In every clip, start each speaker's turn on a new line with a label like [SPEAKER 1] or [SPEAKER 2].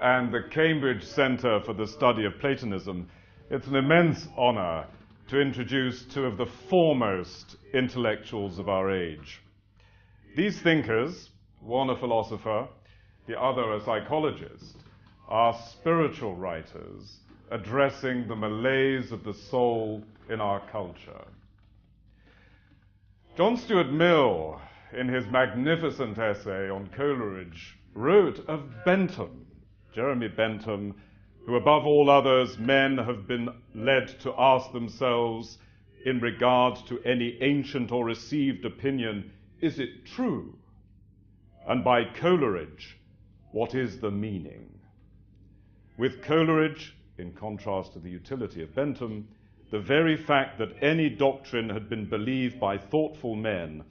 [SPEAKER 1] and the Cambridge Centre for the Study of Platonism, it's an immense honour to introduce two of the foremost intellectuals of our age. These thinkers, one a philosopher, the other a psychologist, are spiritual writers addressing the malaise of the soul in our culture. John Stuart Mill, in his magnificent essay on Coleridge, wrote of Bentham, Jeremy Bentham, who above all others men have been led to ask themselves in regard to any ancient or received opinion, is it true? And by Coleridge, what is the meaning? With Coleridge, in contrast to the utility of Bentham, the very fact that any doctrine had been believed by thoughtful men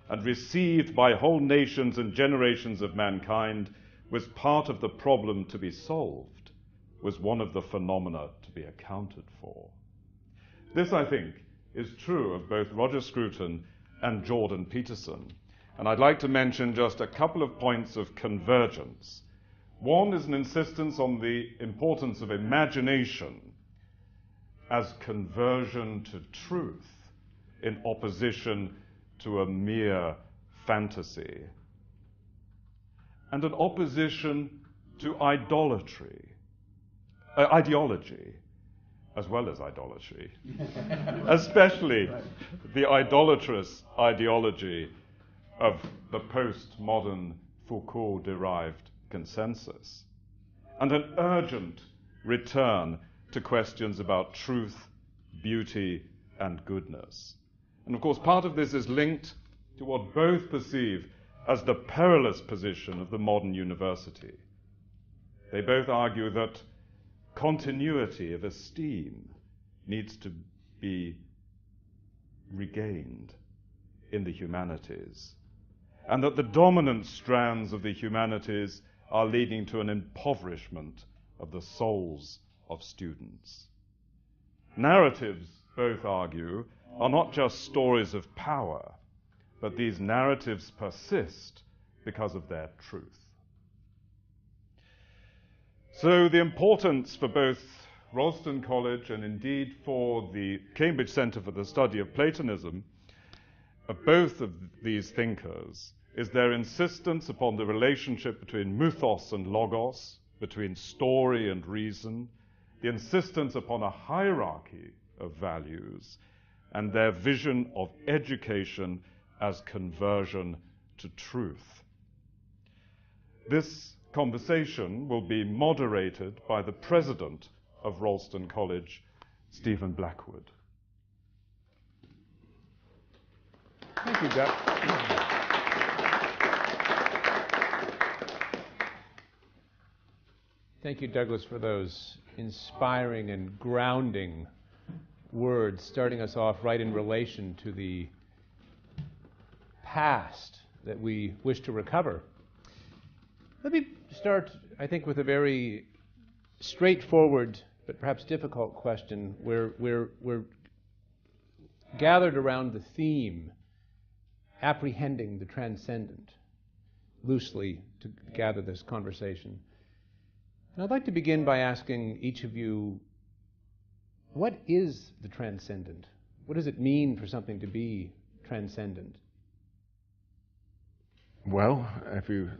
[SPEAKER 1] and received by whole nations and generations of mankind was part of the problem to be solved, was one of the phenomena to be accounted for. This, I think, is true of both Roger Scruton and Jordan Peterson. And I'd like to mention just a couple of points of convergence. One is an insistence on the importance of imagination as conversion to truth in opposition to a mere fantasy, and an opposition to ideology, as well as idolatry, especially the idolatrous ideology of the postmodern Foucault-derived consensus, and an urgent return to questions about truth, beauty, and goodness. And of course, part of this is linked to what both perceive as the perilous position of the modern university. They both argue that continuity of esteem needs to be regained in the humanities, and that the dominant strands of the humanities are leading to an impoverishment of the souls of students. Narratives, both argue, are not just stories of power, but these narratives persist because of their truth. So the importance for both Ralston College and indeed for the Cambridge Centre for the Study of Platonism of both of these thinkers is their insistence upon the relationship between mythos and logos, between story and reason, the insistence upon a hierarchy of values, and their vision of education as conversion to truth. This conversation will be moderated by the president of Ralston College, Stephen Blackwood.
[SPEAKER 2] Thank you, Doug. Thank you, Douglas, for those inspiring and grounding words, starting us off right in relation to the past that we wish to recover. Let me start, I think, with a very straightforward but perhaps difficult question. We're gathered around the theme, apprehending the transcendent, loosely to gather this conversation. And I'd like to begin by asking each of you, what is the transcendent? What does it mean for something to be transcendent?
[SPEAKER 3] Well,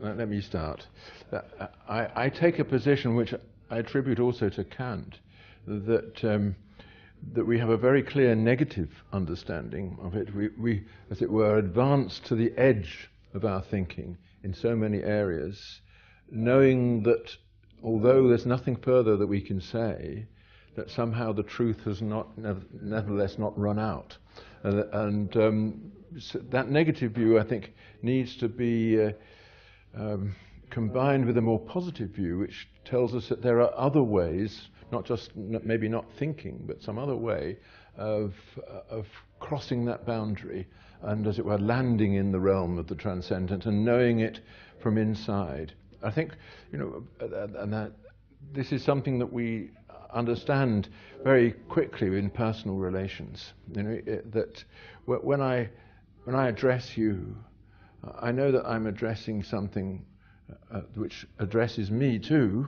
[SPEAKER 3] let me start. I take a position which I attribute also to Kant, that we have a very clear negative understanding of it. We, as it were, advance to the edge of our thinking in so many areas, knowing that although there's nothing further that we can say, that somehow the truth has nevertheless not run out. So that negative view, I think, needs to be combined with a more positive view, which tells us that there are other ways, not just maybe not thinking, but some other way of crossing that boundary and, as it were, landing in the realm of the transcendent and knowing it from inside. I think, and that this is something that we understand very quickly in personal relations. That when I address you, I know that I'm addressing something which addresses me too,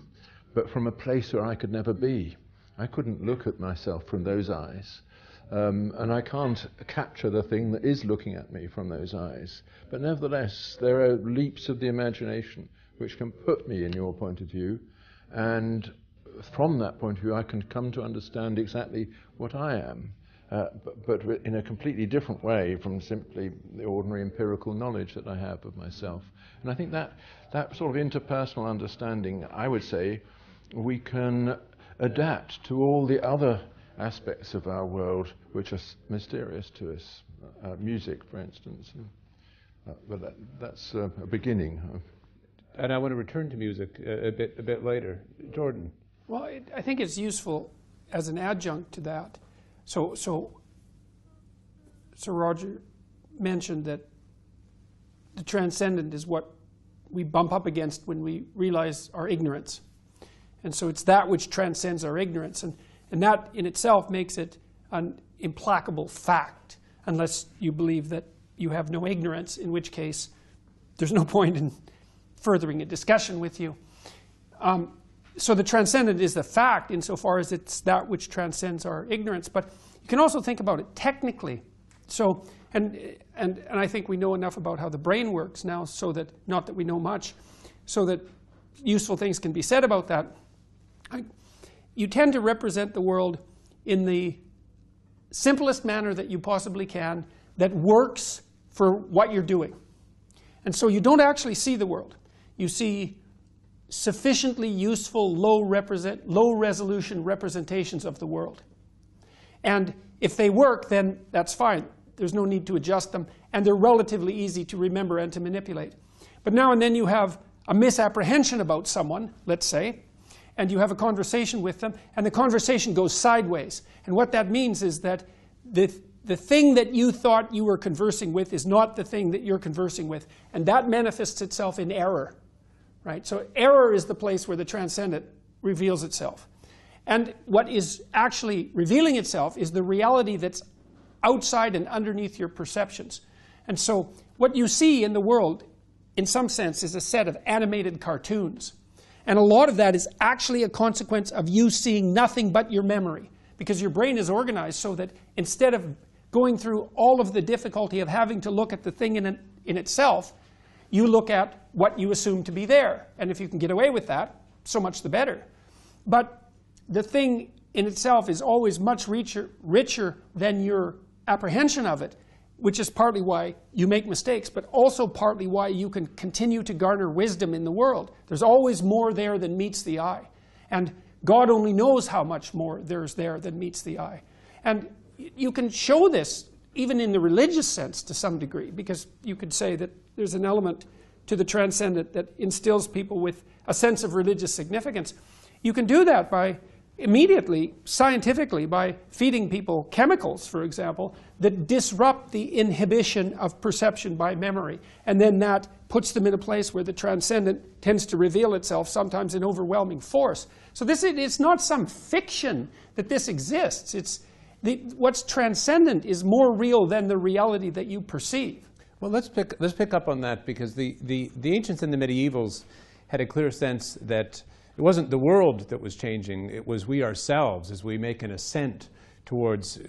[SPEAKER 3] but from a place where I could never be. I couldn't look at myself from those eyes. And I can't capture the thing that is looking at me from those eyes. But nevertheless, there are leaps of the imagination which can put me in your point of view, and from that point of view I can come to understand exactly what I am, but in a completely different way from simply the ordinary empirical knowledge that I have of myself. And I think that sort of interpersonal understanding, I would say, we can adapt to all the other aspects of our world which are mysterious to us. Music, for instance. But that's a beginning.
[SPEAKER 2] And I want to return to music a bit later. Jordan.
[SPEAKER 4] Well, I think it's useful as an adjunct to that. So Roger mentioned that the transcendent is what we bump up against when we realize our ignorance. And so it's that which transcends our ignorance. And that in itself makes it an implacable fact, unless you believe that you have no ignorance, in which case there's no point in furthering a discussion with you. So the transcendent is the fact insofar as it's that which transcends our ignorance. But you can also think about it technically. So, and I think we know enough about how the brain works now, so that, not that we know much, so that useful things can be said about that. You tend to represent the world in the simplest manner that you possibly can that works for what you're doing. And so you don't actually see the world. You see sufficiently useful, low-resolution representations of the world. And if they work, then that's fine. There's no need to adjust them. And they're relatively easy to remember and to manipulate. But now and then you have a misapprehension about someone, let's say, and you have a conversation with them, and the conversation goes sideways. And what that means is that the thing that you thought you were conversing with is not the thing that you're conversing with. And that manifests itself in error. Right? So error is the place where the transcendent reveals itself. And what is actually revealing itself is the reality that's outside and underneath your perceptions. And so what you see in the world, in some sense, is a set of animated cartoons. And a lot of that is actually a consequence of you seeing nothing but your memory, because your brain is organized so that instead of going through all of the difficulty of having to look at the thing in itself, you look at what you assume to be there. And if you can get away with that, so much the better. But the thing in itself is always much richer than your apprehension of it, which is partly why you make mistakes, but also partly why you can continue to garner wisdom in the world. There's always more there than meets the eye. And God only knows how much more there's there than meets the eye. And you can show this even in the religious sense to some degree, because you could say that there's an element to the transcendent that instills people with a sense of religious significance. You can do that by immediately, scientifically, by feeding people chemicals, for example, that disrupt the inhibition of perception by memory. And then that puts them in a place where the transcendent tends to reveal itself, sometimes in overwhelming force. So it's not some fiction that this exists. What's transcendent is more real than the reality that you perceive.
[SPEAKER 2] Well, let's pick up on that, because the ancients and the medievals had a clear sense that it wasn't the world that was changing, it was we ourselves as we make an ascent towards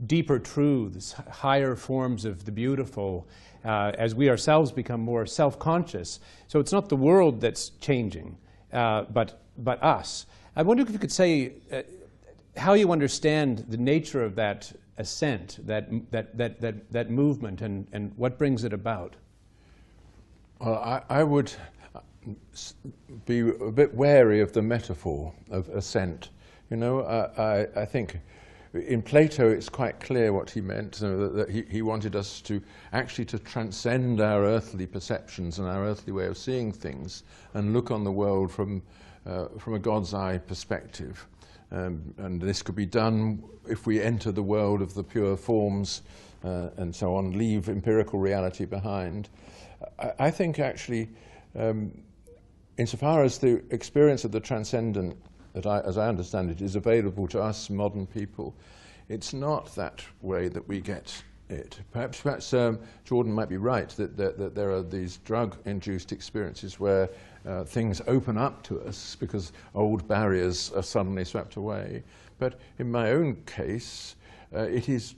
[SPEAKER 2] deeper truths, higher forms of the beautiful, as we ourselves become more self-conscious. So it's not the world that's changing, but us. I wonder if you could say how you understand the nature of that ascent, that movement, and what brings it about.
[SPEAKER 3] Well, I would be a bit wary of the metaphor of ascent. You know, I think in Plato it's quite clear what he meant, that he wanted us to actually to transcend our earthly perceptions and our earthly way of seeing things and look on the world from a God's eye perspective. And this could be done if we enter the world of the pure forms and so on, leave empirical reality behind. I think actually, insofar as the experience of the transcendent, as I understand it, is available to us modern people, it's not that way that we get it. Perhaps Jordan might be right that there are these drug-induced experiences where things open up to us because old barriers are suddenly swept away. But in my own case, it is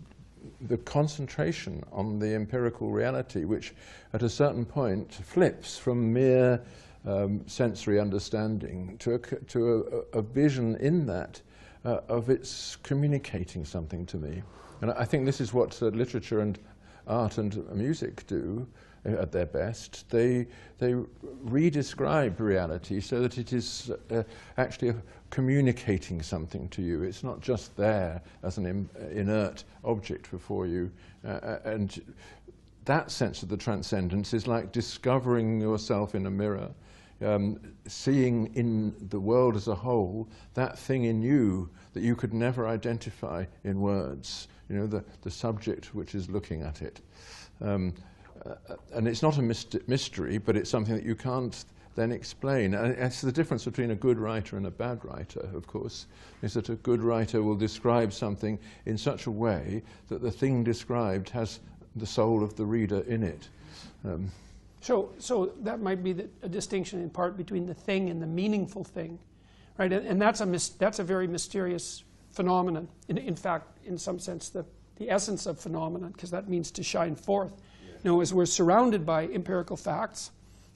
[SPEAKER 3] the concentration on the empirical reality which at a certain point flips from mere sensory understanding to a vision in that of its communicating something to me. And I think this is what literature and art and music do at their best. They redescribe reality so that it is actually communicating something to you. It's not just there as an inert object before you. And that sense of the transcendence is like discovering yourself in a mirror, seeing in the world as a whole that thing in you that you could never identify in words, you know, the subject which is looking at it. And it's not a mystery, but it's something that you can't then explain. And it's the difference between a good writer and a bad writer, of course, is that a good writer will describe something in such a way that the thing described has the soul of the reader in it.
[SPEAKER 4] So that might be a distinction in part between the thing and the meaningful thing, right? And that's a very mysterious phenomenon. In fact, in some sense, the essence of phenomenon, because that means to shine forth. You know, as we're surrounded by empirical facts,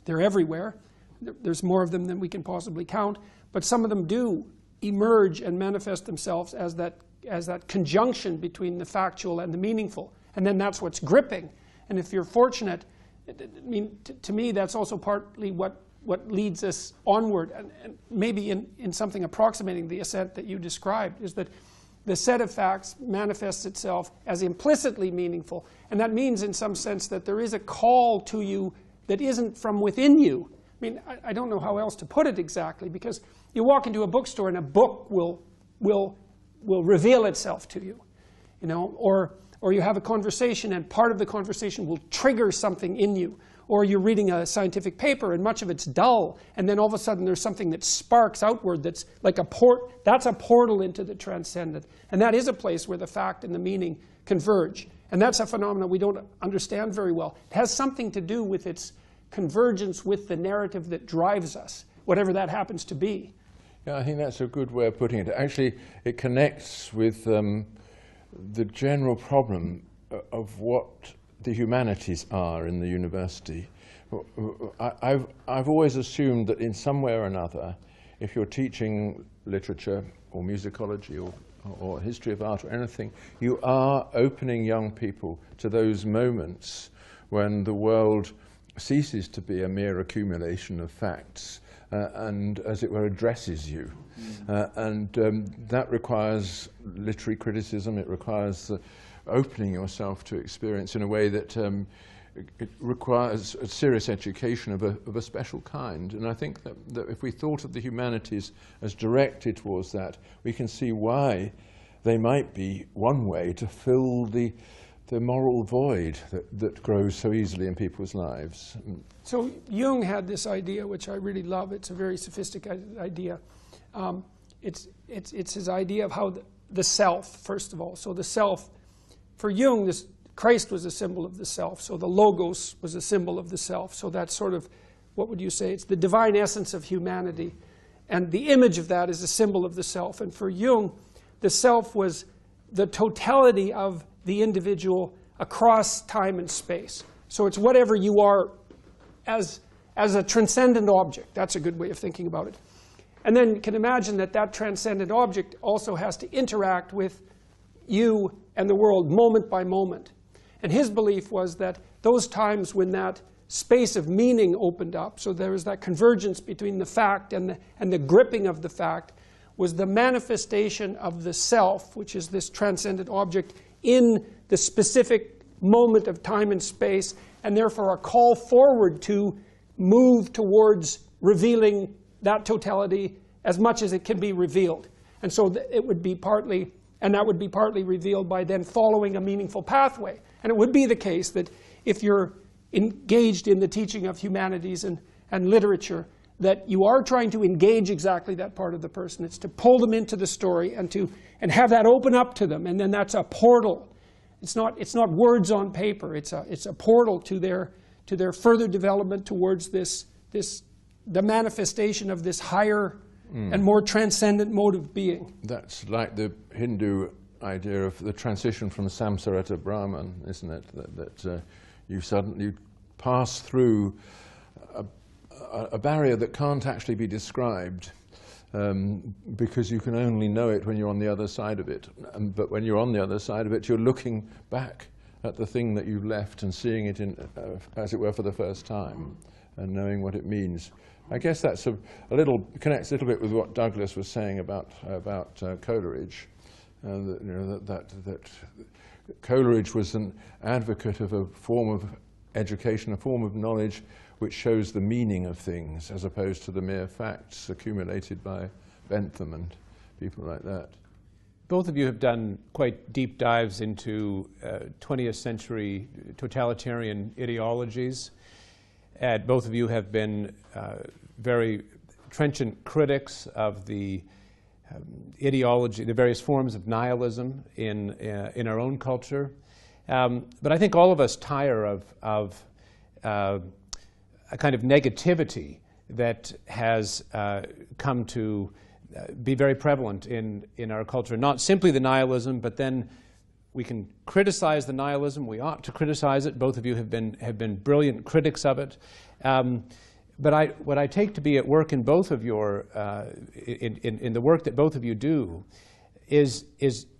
[SPEAKER 4] they're everywhere. There's more of them than we can possibly count, but some of them do emerge and manifest themselves as that conjunction between the factual and the meaningful, and then that's what's gripping. And if you're fortunate, I mean, to me, that's also partly what leads us onward, and maybe in something approximating the ascent that you described, is that the set of facts manifests itself as implicitly meaningful, and that means in some sense that there is a call to you that isn't from within you. I mean, I don't know how else to put it exactly, because you walk into a bookstore and a book will reveal itself to you, you know, or you have a conversation and part of the conversation will trigger something in you. Or you're reading a scientific paper and much of it's dull, and then all of a sudden there's something that sparks outward that's like that's a portal into the transcendent. And that is a place where the fact and the meaning converge. And that's a phenomenon we don't understand very well. It has something to do with its convergence with the narrative that drives us, whatever that happens to be.
[SPEAKER 3] Yeah, I think that's a good way of putting it. Actually, it connects with the general problem of what the humanities are in the university. I've always assumed that in some way or another, if you're teaching literature or musicology or history of art or anything, you are opening young people to those moments when the world ceases to be a mere accumulation of facts and, as it were, addresses you. That requires literary criticism. It requires opening yourself to experience in a way that it requires a serious education of a special kind. And I think that if we thought of the humanities as directed towards that, we can see why they might be one way to fill the moral void that grows so easily in people's lives.
[SPEAKER 4] So Jung had this idea, which I really love. It's a very sophisticated idea. It's his idea of how the self, first of all. So the self, for Jung, Christ was a symbol of the self. So the logos was a symbol of the self. So that's sort of, what would you say? It's the divine essence of humanity. And the image of that is a symbol of the self. And for Jung, the self was the totality of the individual across time and space. So it's whatever you are as a transcendent object. That's a good way of thinking about it. And then you can imagine that transcendent object also has to interact with you and the world moment by moment. And his belief was that those times when that space of meaning opened up, so there was that convergence between the fact and the gripping of the fact, was the manifestation of the self, which is this transcendent object, in the specific moment of time and space, and therefore a call forward to move towards revealing that totality as much as it can be revealed. And so it would be partly, and that would be partly revealed by then following a meaningful pathway. And it would be the case that if you're engaged in the teaching of humanities and literature, that you are trying to engage exactly that part of the person. It's to pull them into the story and have that open up to them, and then that's a portal. It's not words on paper. It's a portal to their further development towards this the manifestation of this higher and more transcendent mode of being.
[SPEAKER 3] That's like the Hindu idea of the transition from samsara to Brahman, isn't it? That you suddenly pass through a barrier that can't actually be described, because you can only know it when you're on the other side of it. But when you're on the other side of it, you're looking back at the thing that you've left and seeing it in, as it were, for the first time, and knowing what it means. I guess that's connects a little bit with what Douglas was saying about Coleridge. That Coleridge was an advocate of a form of education, a form of knowledge which shows the meaning of things, as opposed to the mere facts accumulated by Bentham and people like that.
[SPEAKER 2] Both of you have done quite deep dives into 20th century totalitarian ideologies. Both of you have been very trenchant critics of the ideology, the various forms of nihilism in our own culture. But I think all of us tire of a kind of negativity that has come to be very prevalent in our culture. Not simply the nihilism, but then we can criticize the nihilism. We ought to criticize it. Both of you have been brilliant critics of it. But what I take to be at work in both of your in the work that both of you do is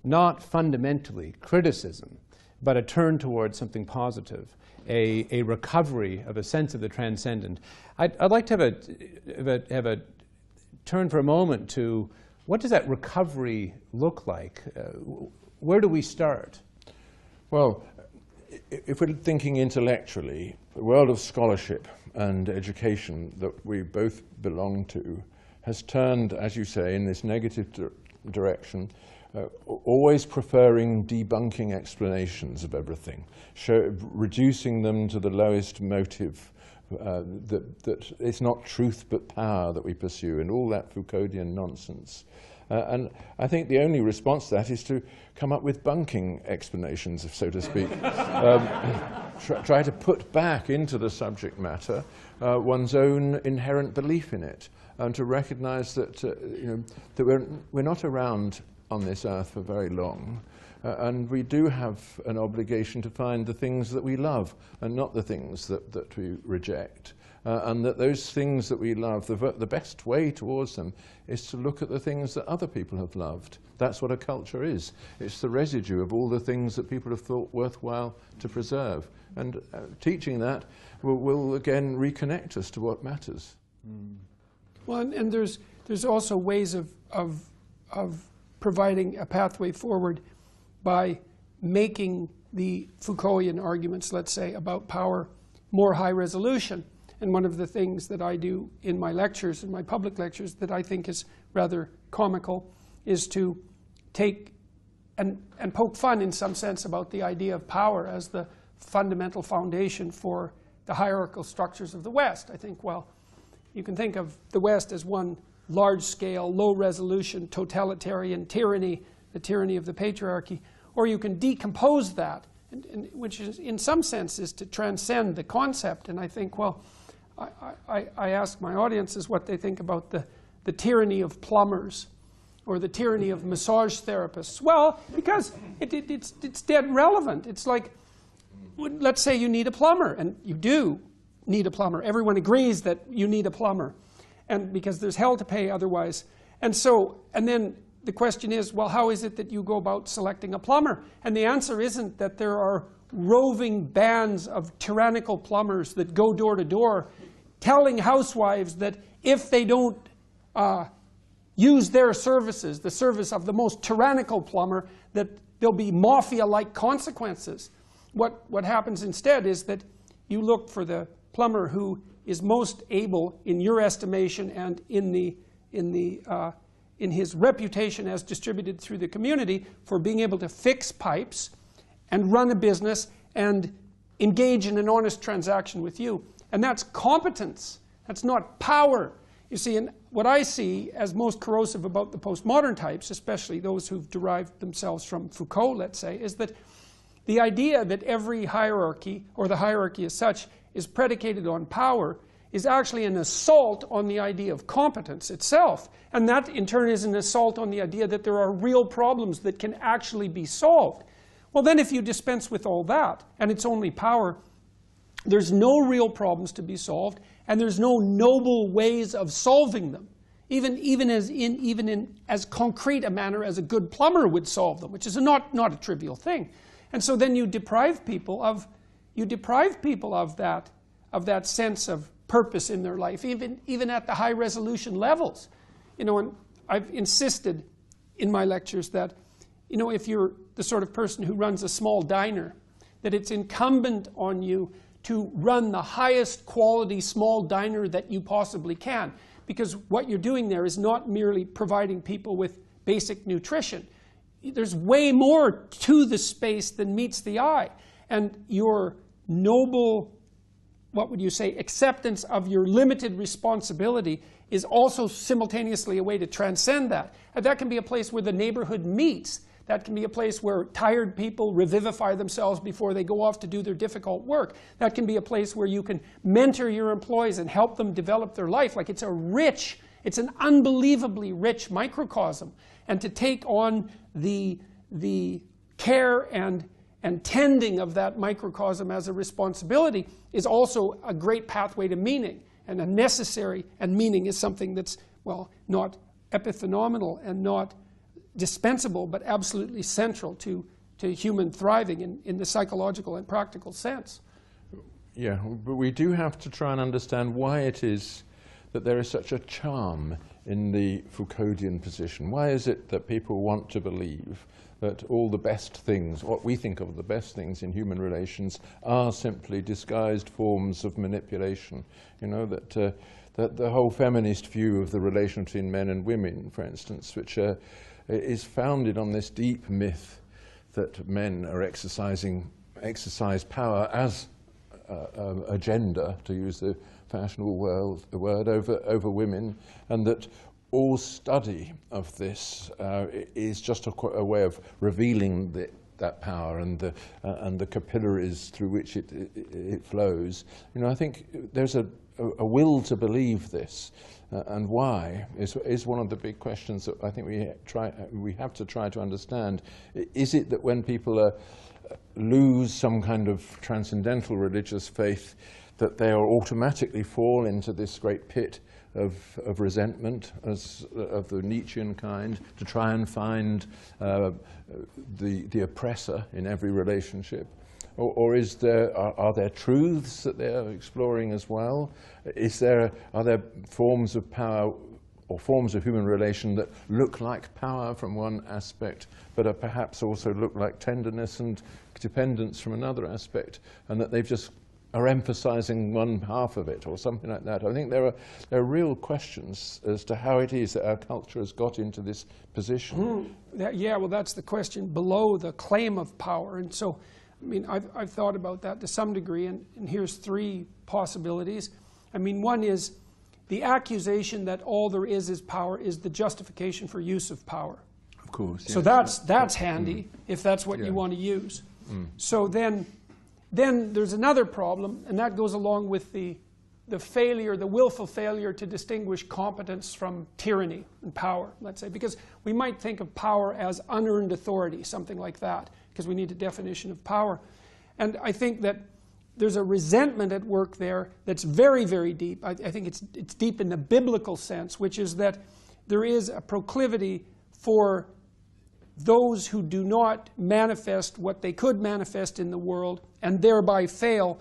[SPEAKER 2] not fundamentally criticism, but a turn towards something positive, a recovery of a sense of the transcendent. I'd like to have a turn for a moment to what does that recovery look like? Where do we start?
[SPEAKER 3] Well, if we're thinking intellectually, the world of scholarship and education that we both belong to has turned, as you say, in this negative direction, always preferring debunking explanations of everything, reducing them to the lowest motive, that it's not truth but power that we pursue, and all that Foucauldian nonsense. And I think the only response to that is to come up with bunking explanations, so to speak. Try to put back into the subject matter one's own inherent belief in it, and to recognize that, that we're not around on this earth for very long, and we do have an obligation to find the things that we love and not the things that we reject. And that those things that we love, the best way towards them is to look at the things that other people have loved. That's what a culture is. It's the residue of all the things that people have thought worthwhile to preserve. And teaching that will again reconnect us to what matters.
[SPEAKER 4] Well, and there's also ways of providing a pathway forward by making the Foucauldian arguments, let's say, about power more high resolution. And one of the things that I do in my lectures, in my public lectures, that I think is rather comical, is to take and poke fun in some sense about the idea of power as the fundamental foundation for the hierarchical structures of the West. I think, well, you can think of the West as one large-scale, low-resolution, totalitarian tyranny, the tyranny of the patriarchy, or you can decompose that, which is, in some sense, is to transcend the concept. And I think, well, I ask my audiences what they think about the tyranny of plumbers or the tyranny of massage therapists. Well, because it's dead relevant. It's like, let's say you need a plumber, and you do need a plumber. Everyone agrees that you need a plumber, and because there's hell to pay otherwise. And then the question is, well, how is it that you go about selecting a plumber? And the answer isn't that there are roving bands of tyrannical plumbers that go door to door telling housewives that if they don't use their services, the service of the most tyrannical plumber, that there'll be mafia-like consequences. What happens instead is that you look for the plumber who is most able, in your estimation and in his reputation as distributed through the community, for being able to fix pipes and run a business and engage in an honest transaction with you. And that's competence. That's not power. You see, and what I see as most corrosive about the postmodern types, especially those who've derived themselves from Foucault, let's say, is that the idea that every hierarchy, or the hierarchy as such, is predicated on power is actually an assault on the idea of competence itself. And that, in turn, is an assault on the idea that there are real problems that can actually be solved. Well, then if you dispense with all that, and it's only power, there's no real problems to be solved, and there's no noble ways of solving them, even in as concrete a manner as a good plumber would solve them, which is not a trivial thing. And so then you deprive people of that sense of purpose in their life, even at the high resolution levels. You know, and I've insisted in my lectures that, you know, if you're the sort of person who runs a small diner, that it's incumbent on you to run the highest quality small diner that you possibly can. Because what you're doing there is not merely providing people with basic nutrition. There's way more to the space than meets the eye. And your noble, what would you say, acceptance of your limited responsibility is also simultaneously a way to transcend that. And that can be a place where the neighborhood meets. That can be a place where tired people revivify themselves before they go off to do their difficult work. That can be a place where you can mentor your employees and help them develop their life. Like it's an unbelievably rich microcosm. And to take on the care and tending of that microcosm as a responsibility is also a great pathway to meaning, and a necessary, and meaning is something that's, well, not epiphenomenal and not dispensable, but absolutely central to human thriving in the psychological and practical sense.
[SPEAKER 3] Yeah, but we do have to try and understand why it is that there is such a charm in the Foucauldian position. Why is it that people want to believe that all the best things, what we think of the best things in human relations, are simply disguised forms of manipulation? You know, that the whole feminist view of the relation between men and women, for instance, which is founded on this deep myth that men are exercise power as a gender, to use the fashionable word, over women, and that all study of this is just a way of revealing that power and the capillaries through which it flows. You know, I think there's a will to believe this, and why is one of the big questions that I think we have to try to understand. Is it that when people lose some kind of transcendental religious faith, that they are automatically fall into this great pit of resentment of the Nietzschean kind, to try and find the oppressor in every relationship? Or are there truths that they're exploring as well? Are there forms of power or forms of human relation that look like power from one aspect, but are perhaps also look like tenderness and dependence from another aspect, and that they've just are emphasizing one half of it or something like that? I think there are real questions as to how it is that our culture has got into this position.
[SPEAKER 4] Yeah, well, that's the question below the claim of power. And so, I mean, I've thought about that to some degree, and here's three possibilities. I mean, one is the accusation that all there is power is the justification for use of power.
[SPEAKER 3] Of course.
[SPEAKER 4] So that's handy if that's what you want to use. So then there's another problem, and that goes along with the failure, the willful failure to distinguish competence from tyranny and power, let's say, because we might think of power as unearned authority, something like that, because we need a definition of power. And I think that there's a resentment at work there that's very, very deep. I think it's deep in the biblical sense, which is that there is a proclivity for those who do not manifest what they could manifest in the world and thereby fail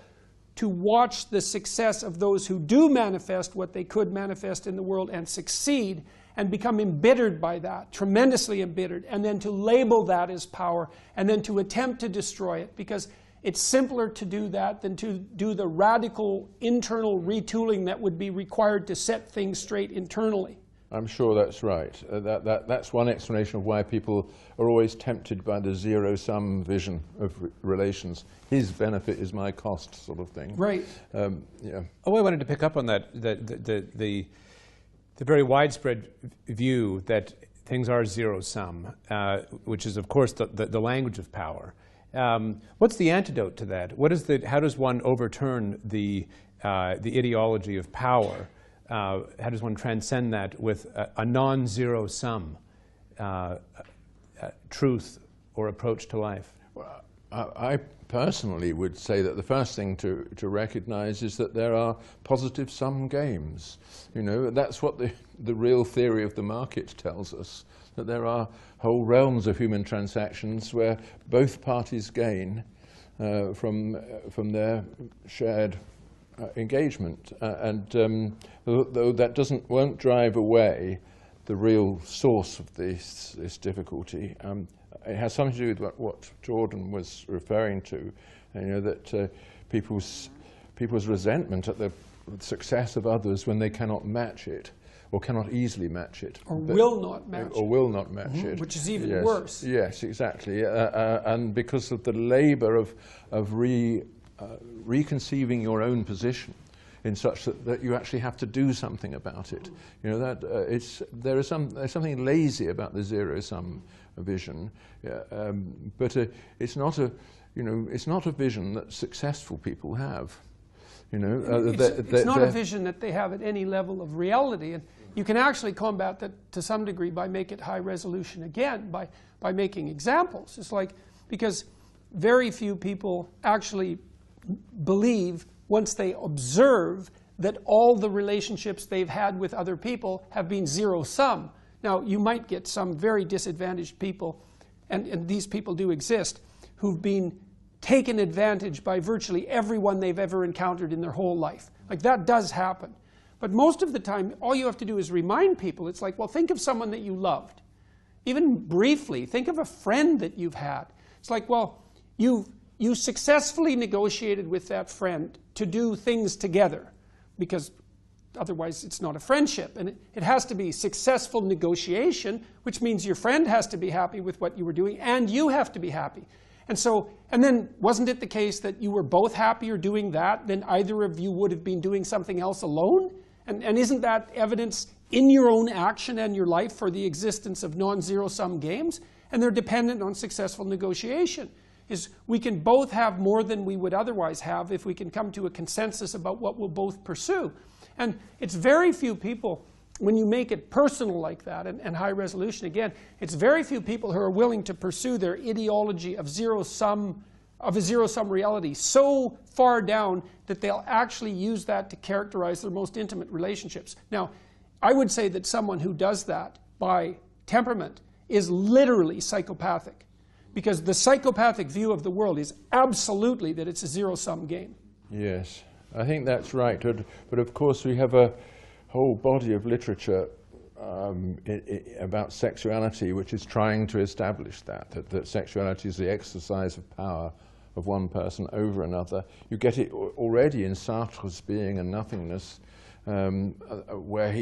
[SPEAKER 4] to watch the success of those who do manifest what they could manifest in the world and succeed, and become embittered by that, tremendously embittered, and then to label that as power and then to attempt to destroy it, because it's simpler to do that than to do the radical internal retooling that would be required to set things straight internally.
[SPEAKER 3] I'm sure that's right. That's one explanation of why people are always tempted by the zero-sum vision of relations. His benefit is my cost, sort of thing.
[SPEAKER 4] Right.
[SPEAKER 3] Yeah.
[SPEAKER 2] Oh, I wanted to pick up on that. The very widespread view that things are zero-sum, which is, of course, the language of power. What's the antidote to that? How does one overturn the ideology of power? How does one transcend that with a non-zero sum truth or approach to life?
[SPEAKER 3] Well, I personally would say that the first thing to recognize is that there are positive sum games. You know, that's what the real theory of the market tells us, that there are whole realms of human transactions where both parties gain from their shared engagement. Though that won't drive away the real source of this difficulty, it has something to do with what Jordan was referring to, you know, that people's resentment at the success of others when they cannot match it, or cannot easily match it,
[SPEAKER 4] or will not match
[SPEAKER 3] it,
[SPEAKER 4] which is even worse.
[SPEAKER 3] Yes, exactly, and because of the labour of reconceiving your own position in such that you actually have to do something about it. You know, that there's something lazy about the zero-sum vision, but it's not a vision that successful people have. You know,
[SPEAKER 4] it's not a vision that they have at any level of reality, and you can actually combat that to some degree by making it high resolution again, by making examples. It's like, because very few people actually believe, once they observe, that all the relationships they've had with other people have been zero-sum. Now, you might get some very disadvantaged people, and these people do exist, who've been taken advantage by virtually everyone they've ever encountered in their whole life. Like, that does happen. But most of the time, all you have to do is remind people. It's like, well, think of someone that you loved. Even briefly, think of a friend that you've had. It's like, well, you successfully negotiated with that friend to do things together, because otherwise it's not a friendship. And it has to be successful negotiation, which means your friend has to be happy with what you were doing, and you have to be happy. And then wasn't it the case that you were both happier doing that than either of you would have been doing something else alone? And isn't that evidence in your own action and your life for the existence of non-zero-sum games? And they're dependent on successful negotiation. Is we can both have more than we would otherwise have if we can come to a consensus about what we'll both pursue. And it's very few people, when you make it personal like that, and high resolution again, it's very few people who are willing to pursue their ideology of a zero-sum reality so far down that they'll actually use that to characterize their most intimate relationships. Now, I would say that someone who does that by temperament is literally psychopathic, because the psychopathic view of the world is absolutely that it's a zero-sum game.
[SPEAKER 3] Yes, I think that's right. But of course, we have a whole body of literature about sexuality which is trying to establish that sexuality is the exercise of power of one person over another. You get it already in Sartre's Being and Nothingness, where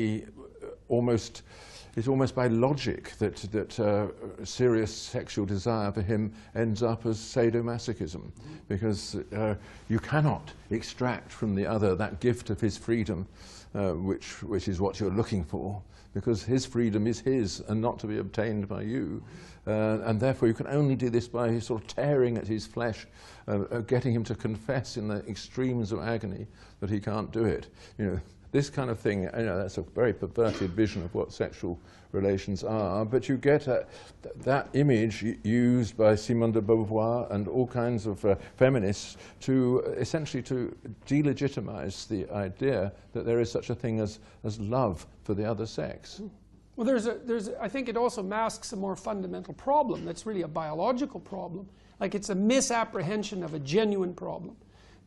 [SPEAKER 3] it's almost by logic that serious sexual desire for him ends up as sadomasochism, because you cannot extract from the other that gift of his freedom, which is what you're looking for, because his freedom is his and not to be obtained by you. And therefore you can only do this by sort of tearing at his flesh, getting him to confess in the extremes of agony that he can't do it. You know, this kind of thing, you know, that's a very perverted vision of what sexual relations are, but you get that image used by Simone de Beauvoir and all kinds of feminists to essentially to delegitimize the idea that there is such a thing as love for the other sex.
[SPEAKER 4] Well, I think it also masks a more fundamental problem that's really a biological problem. Like, it's a misapprehension of a genuine problem.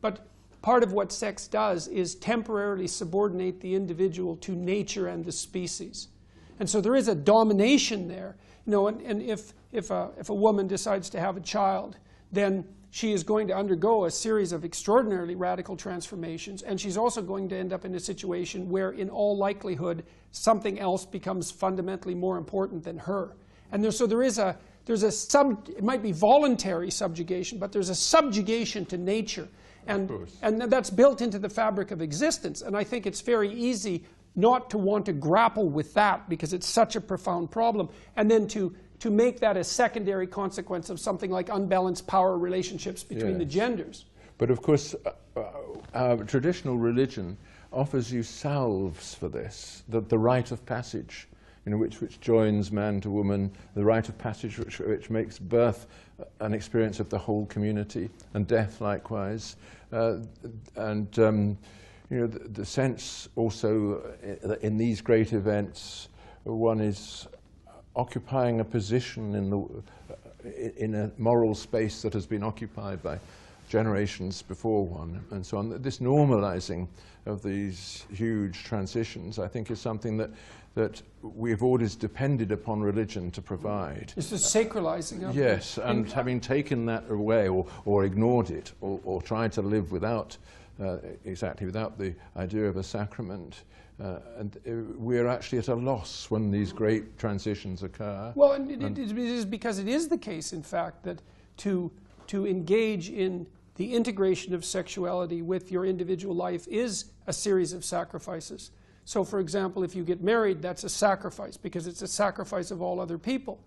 [SPEAKER 4] But part of what sex does is temporarily subordinate the individual to nature and the species. And so there is a domination there. You know, and if a woman decides to have a child, then she is going to undergo a series of extraordinarily radical transformations, and she's also going to end up in a situation where, in all likelihood, something else becomes fundamentally more important than her. And it might be voluntary subjugation, but there's a subjugation to nature. And that's built into the fabric of existence. And I think it's very easy not to want to grapple with that, because it's such a profound problem, and then to to make that a secondary consequence of something like unbalanced power relationships between the genders.
[SPEAKER 3] But of course, our traditional religion offers you salves for this, the rite of passage, you know, which joins man to woman, the rite of passage which makes birth an experience of the whole community, and death likewise. You know, the sense also that in these great events, one is occupying a position in a moral space that has been occupied by generations before one, and so on. This normalizing of these huge transitions, I think, is something that we've always depended upon religion to provide.
[SPEAKER 4] It's the sacralizing of it.
[SPEAKER 3] Yes, and having taken that away or ignored it or tried to live without without the idea of a sacrament, and we're actually at a loss when these great transitions occur.
[SPEAKER 4] Well, and it is because it is the case, in fact, that to engage in the integration of sexuality with your individual life is a series of sacrifices. So, for example, if you get married, that's a sacrifice because it's a sacrifice of all other people.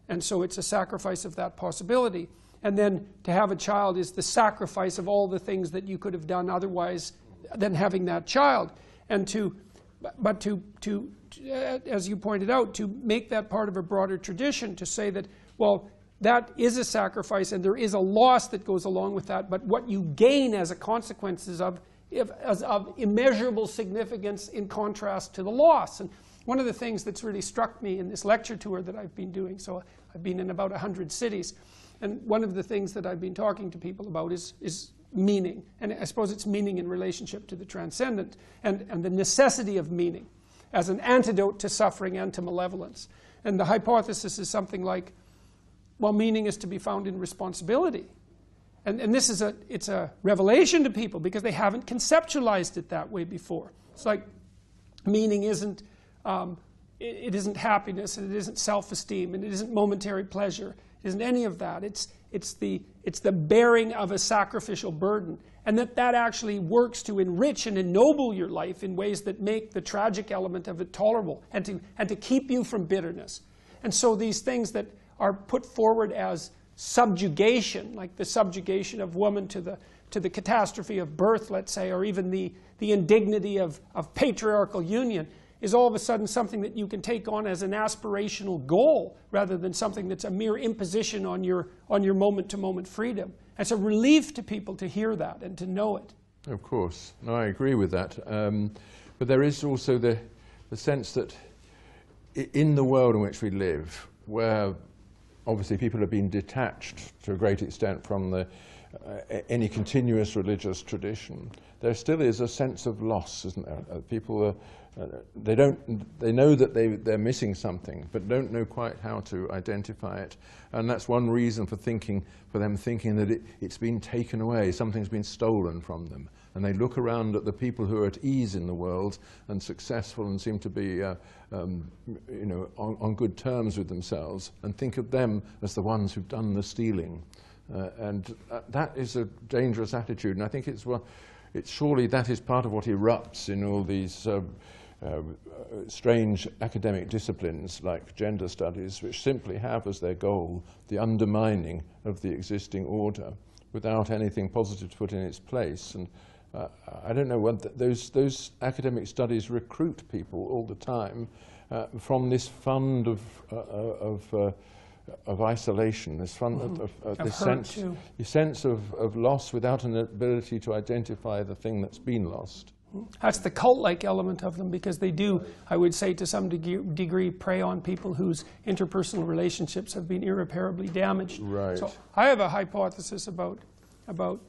[SPEAKER 4] And so it's a sacrifice of that possibility. And then to have a child is the sacrifice of all the things that you could have done otherwise than having that child. And but as you pointed out, to make that part of a broader tradition, to say that, well, that is a sacrifice and there is a loss that goes along with that, but what you gain as a consequence is of immeasurable significance in contrast to the loss. And one of the things that's really struck me in this lecture tour that I've been doing, so I've been in about 100 cities, and one of the things that I've been talking to people about is meaning. And I suppose it's meaning in relationship to the transcendent and the necessity of meaning as an antidote to suffering and to malevolence. And the hypothesis is something like, well, meaning is to be found in responsibility. And this is it's a revelation to people because they haven't conceptualized it that way before. It's like meaning isn't it isn't happiness, and it isn't self-esteem, and it isn't momentary pleasure. It isn't any of that. It's the bearing of a sacrificial burden, and that actually works to enrich and ennoble your life in ways that make the tragic element of it tolerable, and to keep you from bitterness. And so these things that are put forward as subjugation, like the subjugation of woman to the catastrophe of birth, let's say, or even the indignity of patriarchal union, is all of a sudden something that you can take on as an aspirational goal rather than something that's a mere imposition on your moment-to-moment freedom. It's a relief to people to hear that and to know it.
[SPEAKER 3] Of course. No, I agree with that. But there is also the sense that in the world in which we live, where obviously people have been detached to a great extent from any continuous religious tradition, there still is a sense of loss, isn't there? People they know that they're missing something, but don't know quite how to identify it, and that's one reason for them thinking that it's been taken away, something's been stolen from them, and they look around at the people who are at ease in the world and successful and seem to be on good terms with themselves, and think of them as the ones who've done the stealing, and that is a dangerous attitude, and I think surely that is part of what erupts in all these strange academic disciplines like gender studies, which simply have as their goal the undermining of the existing order without anything positive to put in its place. And I don't know what those academic studies recruit people all the time from this fund of isolation, this fund this sense of loss without an ability to identify the thing that's been lost.
[SPEAKER 4] That's the cult-like element of them, because they do, I would say, to some degree, prey on people whose interpersonal relationships have been irreparably damaged.
[SPEAKER 3] Right.
[SPEAKER 4] So I have a hypothesis about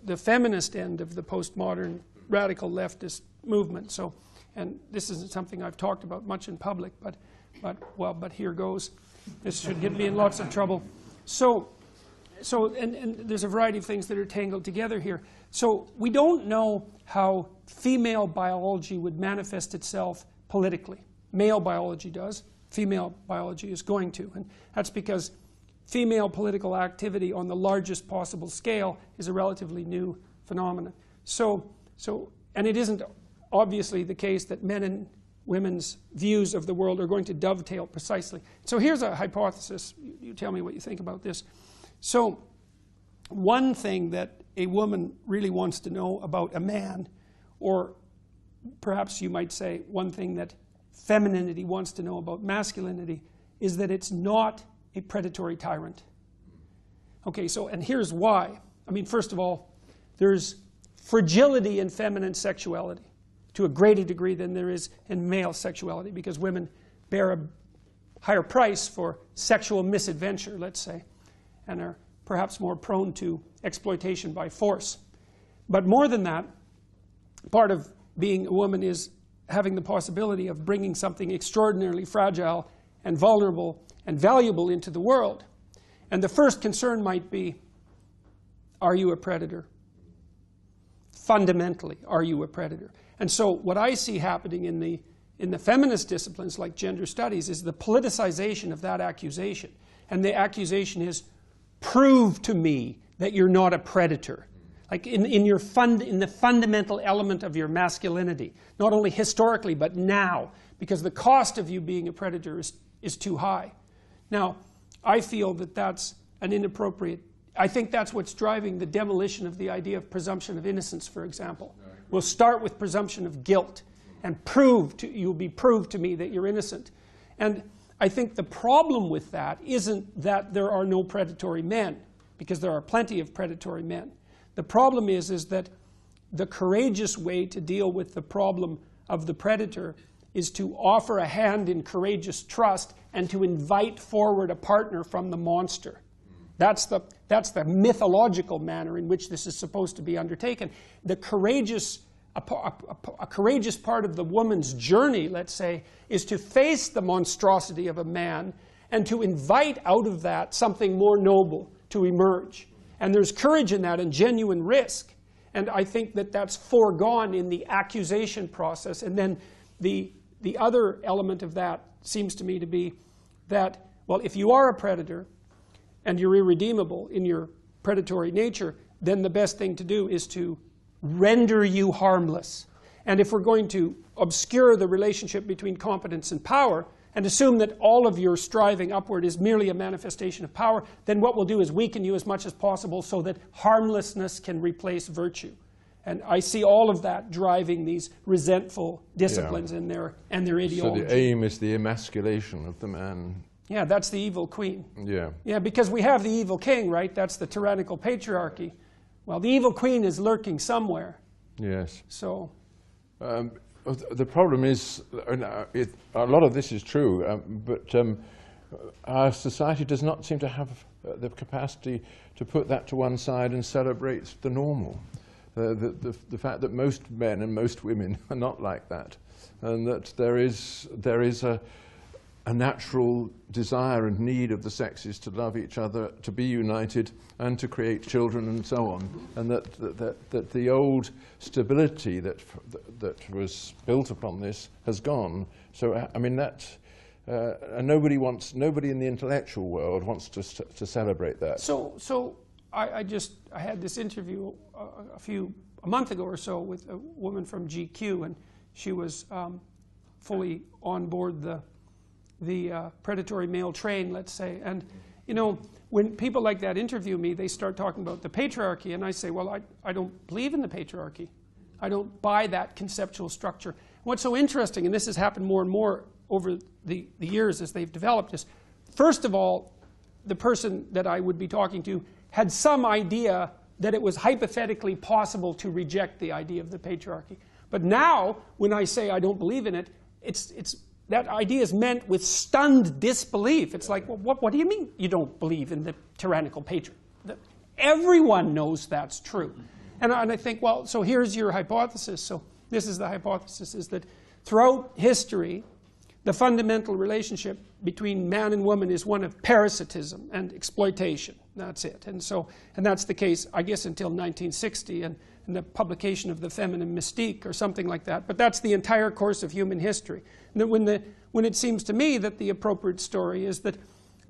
[SPEAKER 4] the feminist end of the postmodern radical leftist movement. So, and this isn't something I've talked about much in public, but here goes. This should get me in lots of trouble. So and there's a variety of things that are tangled together here. So we don't know how female biology would manifest itself politically. Male biology does. Female biology is going to. And that's because female political activity on the largest possible scale is a relatively new phenomenon. And it isn't obviously the case that men women's views of the world are going to dovetail precisely. So here's a hypothesis. You tell me what you think about this. So one thing that a woman really wants to know about a man, or perhaps you might say one thing that femininity wants to know about masculinity, is that it's not a predatory tyrant. Okay, so, and here's why. I mean, first of all, there's fragility in feminine sexuality to a greater degree than there is in male sexuality, because women bear a higher price for sexual misadventure, let's say, and are perhaps more prone to exploitation by force. But more than that, part of being a woman is having the possibility of bringing something extraordinarily fragile and vulnerable and valuable into the world. And the first concern might be, are you a predator? Fundamentally, are you a predator? And so what I see happening in the feminist disciplines like gender studies is the politicization of that accusation. And the accusation is, prove to me that you're not a predator. Like in the fundamental element of your masculinity, not only historically but now, because the cost of you being a predator is too high. Now, I feel that that's an inappropriate. I think that's what's driving the demolition of the idea of presumption of innocence, for example. We'll start with presumption of guilt and you'll be proved to me that you're innocent. And I think the problem with that isn't that there are no predatory men, because there are plenty of predatory men. The problem is that the courageous way to deal with the problem of the predator is to offer a hand in courageous trust and to invite forward a partner from the monster. That's the mythological manner in which this is supposed to be undertaken. The courageous, a courageous part of the woman's journey, let's say, is to face the monstrosity of a man and to invite out of that something more noble to emerge. And there's courage in that and genuine risk. And I think that that's foregone in the accusation process. And then the other element of that seems to me to be that, well, if you are a predator and you're irredeemable in your predatory nature, then the best thing to do is to render you harmless. And if we're going to obscure the relationship between competence and power and assume that all of your striving upward is merely a manifestation of power, then what we'll do is weaken you as much as possible so that harmlessness can replace virtue. And I see all of that driving these resentful disciplines in their ideology.
[SPEAKER 3] So the aim is the emasculation of the man.
[SPEAKER 4] Yeah, that's the evil queen.
[SPEAKER 3] Yeah.
[SPEAKER 4] Yeah, because we have the evil king, right? That's the tyrannical patriarchy. Well, the evil queen is lurking somewhere.
[SPEAKER 3] Yes.
[SPEAKER 4] So.
[SPEAKER 3] The problem is, a lot of this is true, but our society does not seem to have the capacity to put that to one side and celebrate the normal. The fact that most men and most women are not like that, and that there is a natural desire and need of the sexes to love each other, to be united, and to create children, and so on, and that the old stability that was built upon this has gone. So I mean and nobody in the intellectual world wants to celebrate that.
[SPEAKER 4] So I had this interview a month ago or so with a woman from GQ, and she was fully on board the predatory male train, let's say. And you know, when people like that interview me, they start talking about the patriarchy, and I say, well, I don't believe in the patriarchy. I don't buy that conceptual structure. What's so interesting, and this has happened more and more over the years as they've developed, is first of all, the person that I would be talking to had some idea that it was hypothetically possible to reject the idea of the patriarchy. But now, when I say I don't believe in it, that idea is meant with stunned disbelief. It's like, well, what do you mean you don't believe in the tyrannical patriarchy? Everyone knows that's true. And I think, well, so here's your hypothesis. So this is the hypothesis, is that throughout history, the fundamental relationship between man and woman is one of parasitism and exploitation. That's it. And that's the case, I guess, until 1960 and the publication of The Feminine Mystique or something like that. But that's the entire course of human history. And that when it seems to me that the appropriate story is that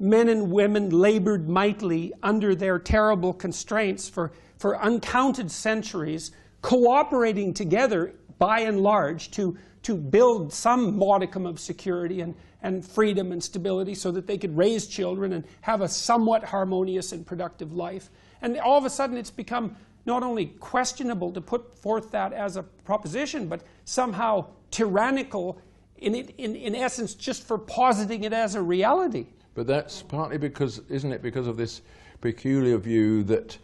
[SPEAKER 4] men and women labored mightily under their terrible constraints for uncounted centuries, cooperating together by and large to to build some modicum of security and freedom and stability so that they could raise children and have a somewhat harmonious and productive life. And all of a sudden it's become not only questionable to put forth that as a proposition, but somehow tyrannical in essence just for positing it as a reality.
[SPEAKER 3] But that's partly because, isn't it, because of this peculiar view that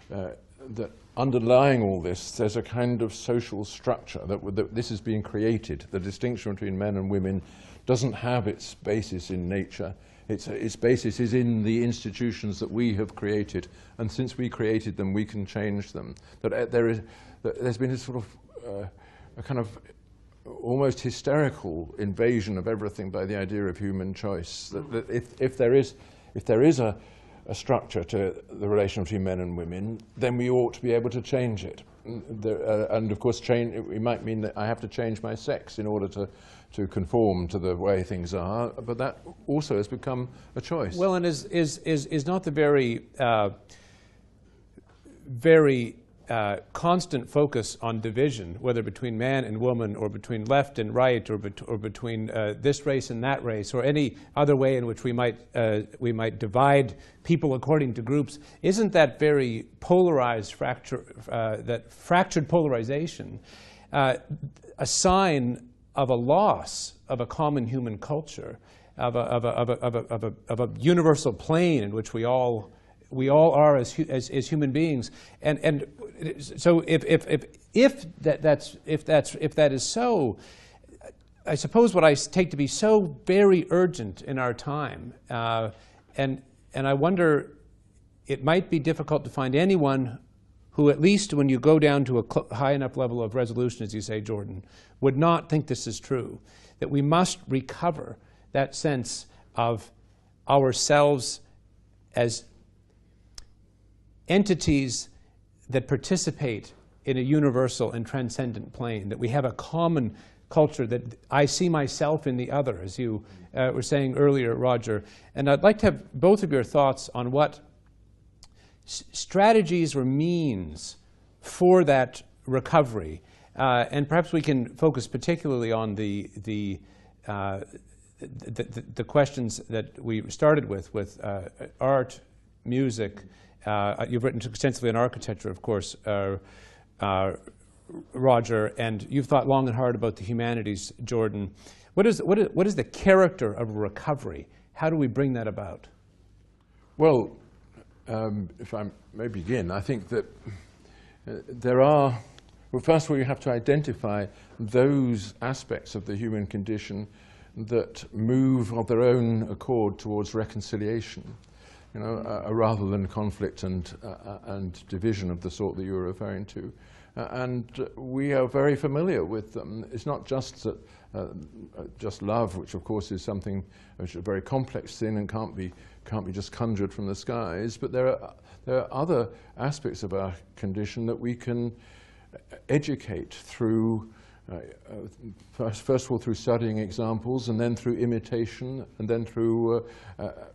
[SPEAKER 3] that underlying all this, there's a kind of social structure that this is being created. The distinction between men and women doesn't have its basis in nature. Its basis is in the institutions that we have created, and since we created them, we can change them. There's been a sort of a kind of almost hysterical invasion of everything by the idea of human choice. That if there is a structure to the relation between men and women, then we ought to be able to change it. And of course, it might mean that I have to change my sex in order to conform to the way things are, but that also has become a choice.
[SPEAKER 2] Well, and is not the very constant focus on division, whether between man and woman, or between left and right, or between this race and that race, or any other way in which we might divide people according to groups, isn't that very polarized that fractured polarization a sign of a loss of a common human culture, of a universal plane in which we all are as human beings, and so if that is so, I suppose what I take to be so very urgent in our time, and I wonder, it might be difficult to find anyone who, at least when you go down to a high enough level of resolution, as you say, Jordan, would not think this is true, that we must recover that sense of ourselves as entities that participate in a universal and transcendent plane, that we have a common culture, that I see myself in the other, as you were saying earlier, Roger. And I'd like to have both of your thoughts on what strategies or means for that recovery. And perhaps we can focus particularly on the questions that we started with art, music. You've written extensively on architecture, of course, Roger, and you've thought long and hard about the humanities, Jordan. What is the character of recovery? How do we bring that about?
[SPEAKER 3] Well, if I may begin, I think that there are, well, first of all, you have to identify those aspects of the human condition that move of their own accord towards reconciliation, you know, rather than conflict and division of the sort that you were referring to. And we are very familiar with them. It's not just that, just love, which of course is something which is a very complex thing and can't be just conjured from the skies. But there are other aspects of our condition that we can educate through. First of all, through studying examples, and then through imitation, and then through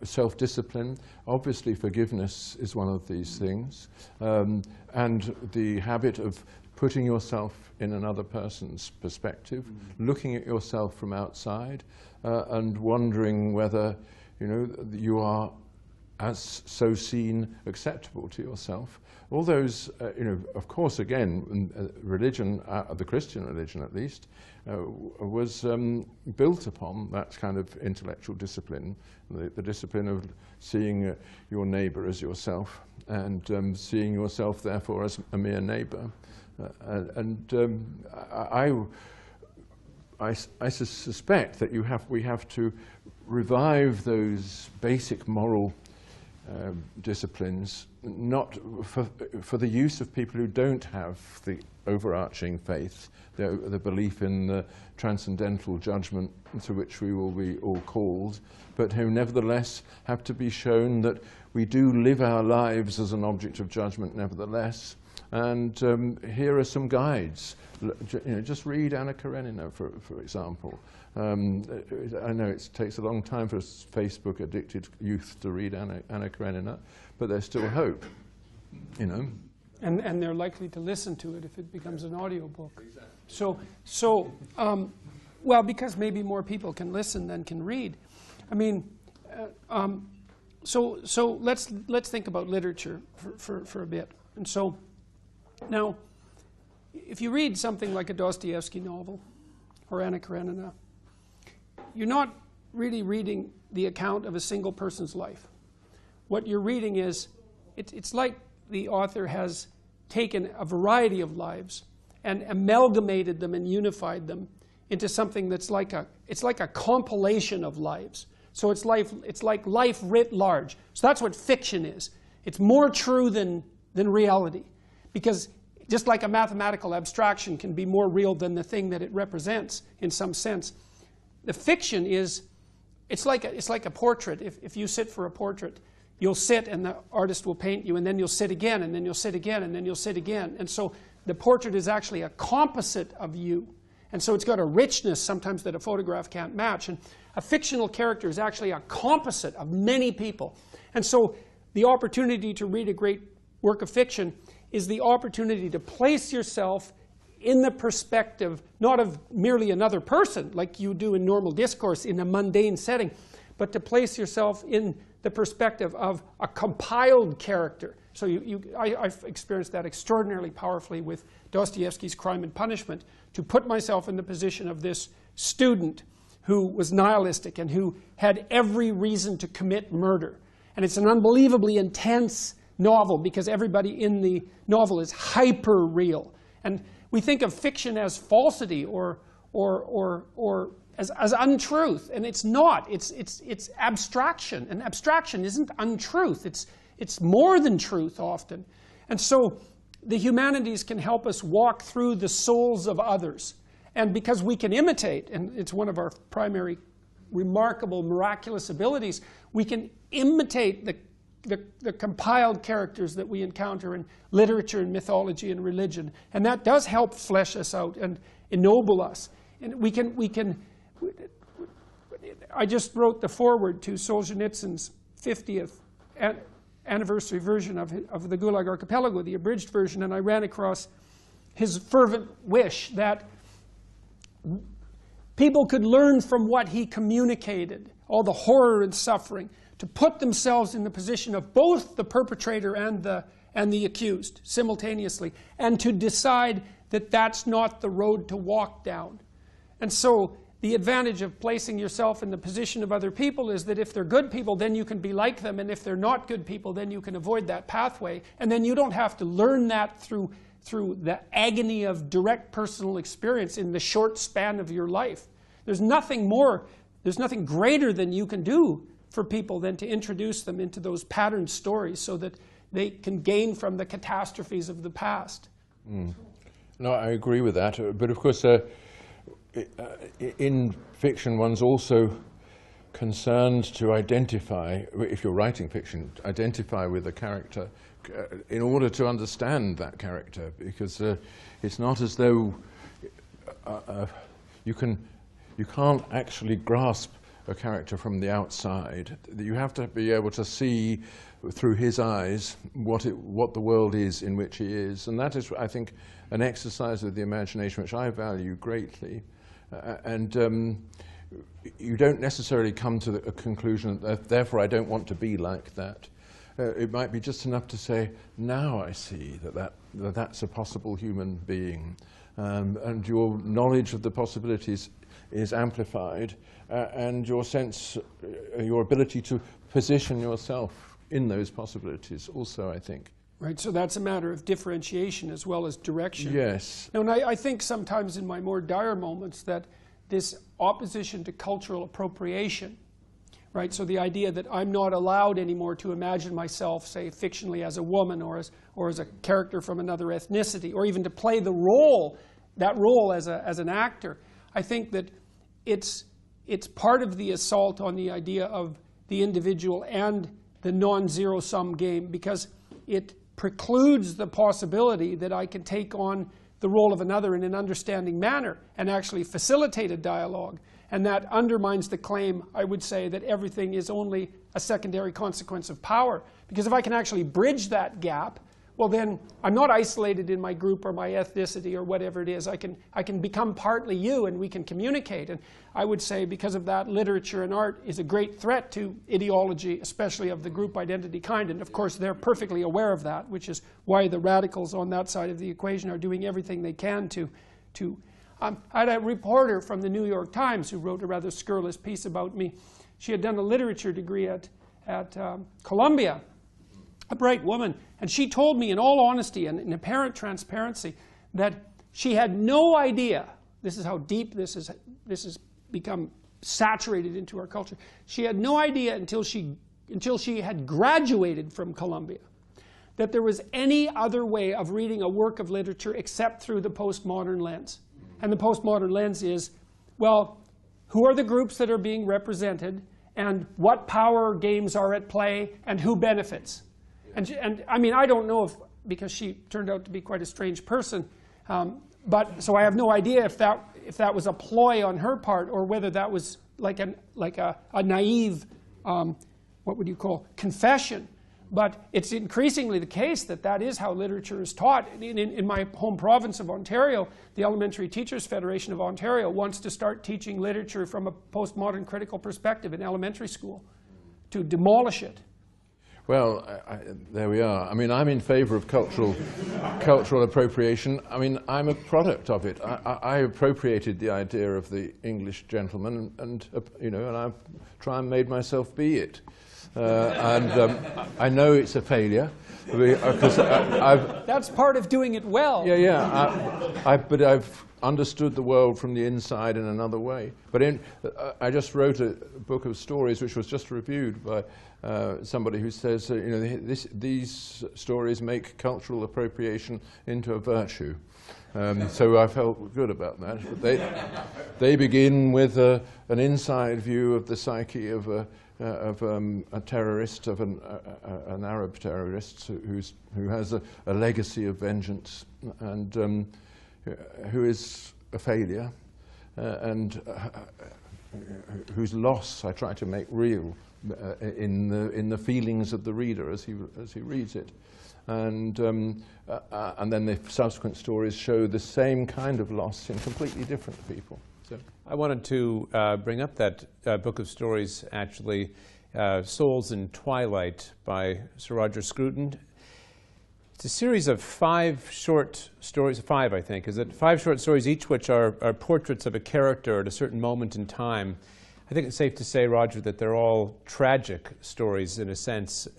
[SPEAKER 3] self-discipline. Obviously, forgiveness is one of these things, and the habit of putting yourself in another person's perspective, looking at yourself from outside, and wondering whether, you know, you are, as so seen, acceptable to yourself. All those, you know, of course, again, religion, the Christian religion at least, was built upon that kind of intellectual discipline, the discipline of seeing your neighbor as yourself, and seeing yourself, therefore, as a mere neighbor. I suspect that we have to revive those basic moral disciplines, not for the use of people who don't have the overarching faith, the belief in the transcendental judgment to which we will be all called, but who nevertheless have to be shown that we do live our lives as an object of judgment nevertheless. And here are some guides. You know, just read Anna Karenina, for example. I know it takes a long time for Facebook addicted youth to read Anna Karenina, but there's still hope, you know.
[SPEAKER 4] And they're likely to listen to it if it becomes an audiobook.
[SPEAKER 3] Exactly.
[SPEAKER 4] So Well, because maybe more people can listen than can read. I mean, so let's think about literature for a bit. And so now, if you read something like a Dostoevsky novel or Anna Karenina, you're not really reading the account of a single person's life. What you're reading is, it's like the author has taken a variety of lives and amalgamated them and unified them into something that's like a compilation of lives. So it's like life writ large. So that's what fiction is. It's more true than reality, because just like a mathematical abstraction can be more real than the thing that it represents in some sense, the fiction is, it's like a portrait. If you sit for a portrait, you'll sit and the artist will paint you, and then you'll sit again, and then you'll sit again, and then you'll sit again. And so the portrait is actually a composite of you. And so it's got a richness sometimes that a photograph can't match. And a fictional character is actually a composite of many people. And so the opportunity to read a great work of fiction is the opportunity to place yourself in the perspective, not of merely another person, like you do in normal discourse in a mundane setting, but to place yourself in the perspective of a compiled character. So I've experienced that extraordinarily powerfully with Dostoevsky's Crime and Punishment, to put myself in the position of this student who was nihilistic and who had every reason to commit murder. And it's an unbelievably intense novel because everybody in the novel is hyper real. And we think of fiction as falsity or as untruth, and it's not. It's abstraction, and abstraction isn't untruth. It's more than truth often. And so the humanities can help us walk through the souls of others. And because we can imitate, and it's one of our primary remarkable, miraculous abilities, we can imitate the compiled characters that we encounter in literature and mythology and religion. And that does help flesh us out and ennoble us. And we can I just wrote the foreword to Solzhenitsyn's 50th anniversary version of the Gulag Archipelago, the abridged version, and I ran across his fervent wish that people could learn from what he communicated, all the horror and suffering, to put themselves in the position of both the perpetrator and the accused simultaneously, and to decide that that's not the road to walk down. And so the advantage of placing yourself in the position of other people is that if they're good people, then you can be like them, and if they're not good people, then you can avoid that pathway. And then you don't have to learn that through the agony of direct personal experience in the short span of your life. There's nothing greater than you can do for people than to introduce them into those patterned stories so that they can gain from the catastrophes of the past.
[SPEAKER 3] No, I agree with that. But of course, in fiction, one's also concerned to identify, if you're writing fiction, identify with a character in order to understand that character, because it's not as though you can't actually grasp a character from the outside. You have to be able to see through his eyes what the world is in which he is, and that is, I think, an exercise of the imagination which I value greatly. And you don't necessarily come to a conclusion that therefore I don't want to be like that. It might be just enough to say, now I see that's a possible human being, and your knowledge of the possibilities is amplified, and your sense, your ability to position yourself in those possibilities also, I think.
[SPEAKER 4] Right, so that's a matter of differentiation as well as direction.
[SPEAKER 3] Yes.
[SPEAKER 4] Now, and I think sometimes in my more dire moments that this opposition to cultural appropriation, right, so the idea that I'm not allowed anymore to imagine myself, say, fictionally as a woman or as a character from another ethnicity, or even to play the role, that role as an actor, I think that it's part of the assault on the idea of the individual and the non-zero-sum game, because it precludes the possibility that I can take on the role of another in an understanding manner and actually facilitate a dialogue. And that undermines the claim, I would say, that everything is only a secondary consequence of power. Because if I can actually bridge that gap well then I'm not isolated in my group or my ethnicity or whatever it is. I can become partly you, and we can communicate. And I would say because of that, literature and art is a great threat to ideology, especially of the group identity kind. And of course they're perfectly aware of that, which is why the radicals on that side of the equation are doing everything they can to I had a reporter from the New York Times who wrote a rather scurrilous piece about me. She had done a literature degree at Columbia, a bright woman, and she told me in all honesty and in apparent transparency that she had no idea, this is how deep this has become saturated into our culture, she had no idea until she had graduated from Columbia that there was any other way of reading a work of literature except through the postmodern lens. And the postmodern lens is, well, who are the groups that are being represented, and what power games are at play, and who benefits? And I mean, I don't know if, because she turned out to be quite a strange person, but so I have no idea if that was a ploy on her part, or whether that was like a naive, what would you call, confession. But it's increasingly the case that that is how literature is taught. In my home province of Ontario, the Elementary Teachers Federation of Ontario wants to start teaching literature from a postmodern critical perspective in elementary school, to demolish it.
[SPEAKER 3] Well, there we are. I mean, I'm in favor of cultural appropriation. I mean, I'm a product of it. I appropriated the idea of the English gentleman, and I've tried and made myself be it. I know it's a failure because
[SPEAKER 4] that's part of doing it well.
[SPEAKER 3] But I've understood the world from the inside in another way. But I just wrote a book of stories which was just reviewed by somebody who says these stories make cultural appropriation into a virtue. So I felt good about that. But they begin with an inside view of the psyche of a terrorist, of an Arab terrorist who has a legacy of vengeance, and who is a failure, and whose loss I try to make real in the feelings of the reader as he reads it, and then the subsequent stories show the same kind of loss in completely different people. So
[SPEAKER 2] I wanted to bring up that book of stories, actually, Souls in Twilight by Sir Roger Scruton. It's a series of 5 short stories, 5 I think, is it 5 short stories, each which are portraits of a character at a certain moment in time. I think it's safe to say, Roger, that they're all tragic stories in a sense.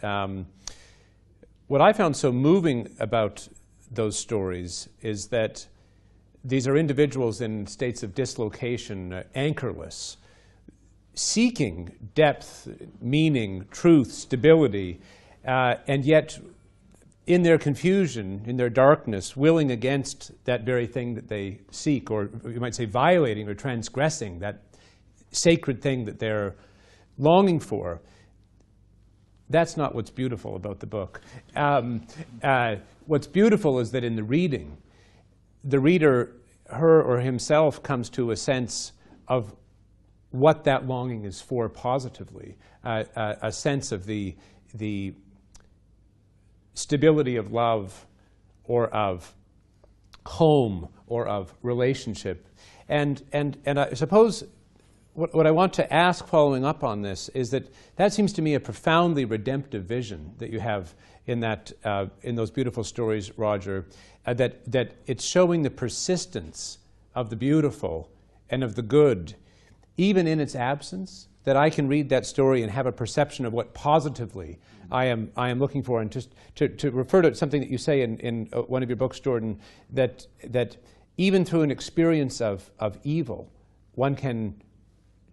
[SPEAKER 2] What I found so moving about those stories is that these are individuals in states of dislocation, anchorless, seeking depth, meaning, truth, stability, and yet in their confusion, in their darkness, willing against that very thing that they seek, or you might say violating or transgressing that sacred thing that they're longing for. That's not what's beautiful about the book. What's beautiful is that in the reading, the reader, her or himself, comes to a sense of what that longing is for positively, a sense of the stability of love, or of home, or of relationship. And I suppose what I want to ask following up on this is that seems to me a profoundly redemptive vision that you have in those beautiful stories, Roger, that it's showing the persistence of the beautiful and of the good, even in its absence, that I can read that story and have a perception of what positively I am looking for. And just to refer to something that you say in one of your books, Jordan, that even through an experience of evil, one can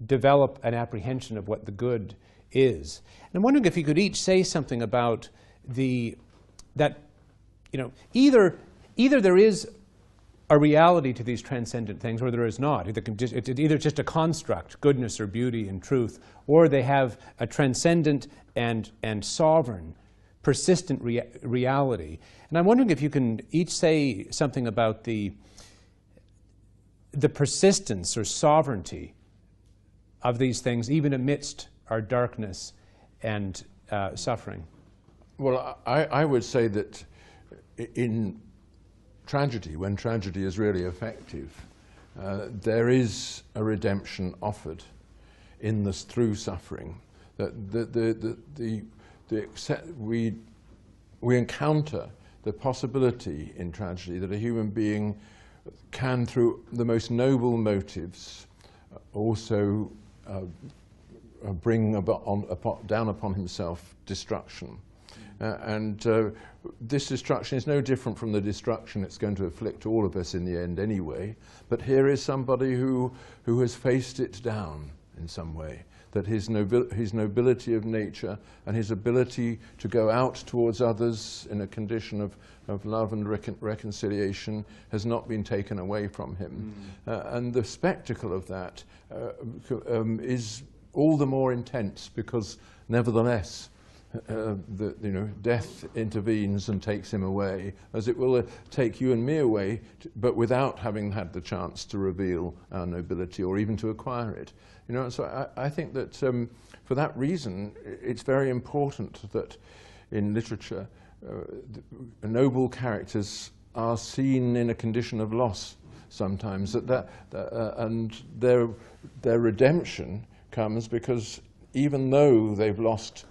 [SPEAKER 2] develop an apprehension of what the good is. And I'm wondering if you could each say something about either there is a reality to these transcendent things, or there is not. It's either just a construct, goodness or beauty and truth, or they have a transcendent and sovereign, persistent reality. And I'm wondering if you can each say something about the persistence or sovereignty of these things, even amidst our darkness and suffering.
[SPEAKER 3] Well, I would say that in tragedy, when tragedy is really effective, there is a redemption offered in this through suffering. That we encounter the possibility in tragedy that a human being can, through the most noble motives, also bring down upon himself destruction. This destruction is no different from the destruction it's going to afflict all of us in the end anyway. But here is somebody who has faced it down in some way, that his nobility of nature and his ability to go out towards others in a condition of love and reconciliation has not been taken away from him. And the spectacle of that is all the more intense because, nevertheless, death intervenes and takes him away, as it will take you and me away, but without having had the chance to reveal our nobility or even to acquire it. So I think that for that reason, it's very important that in literature, noble characters are seen in a condition of loss sometimes, and their redemption comes because even though they've lost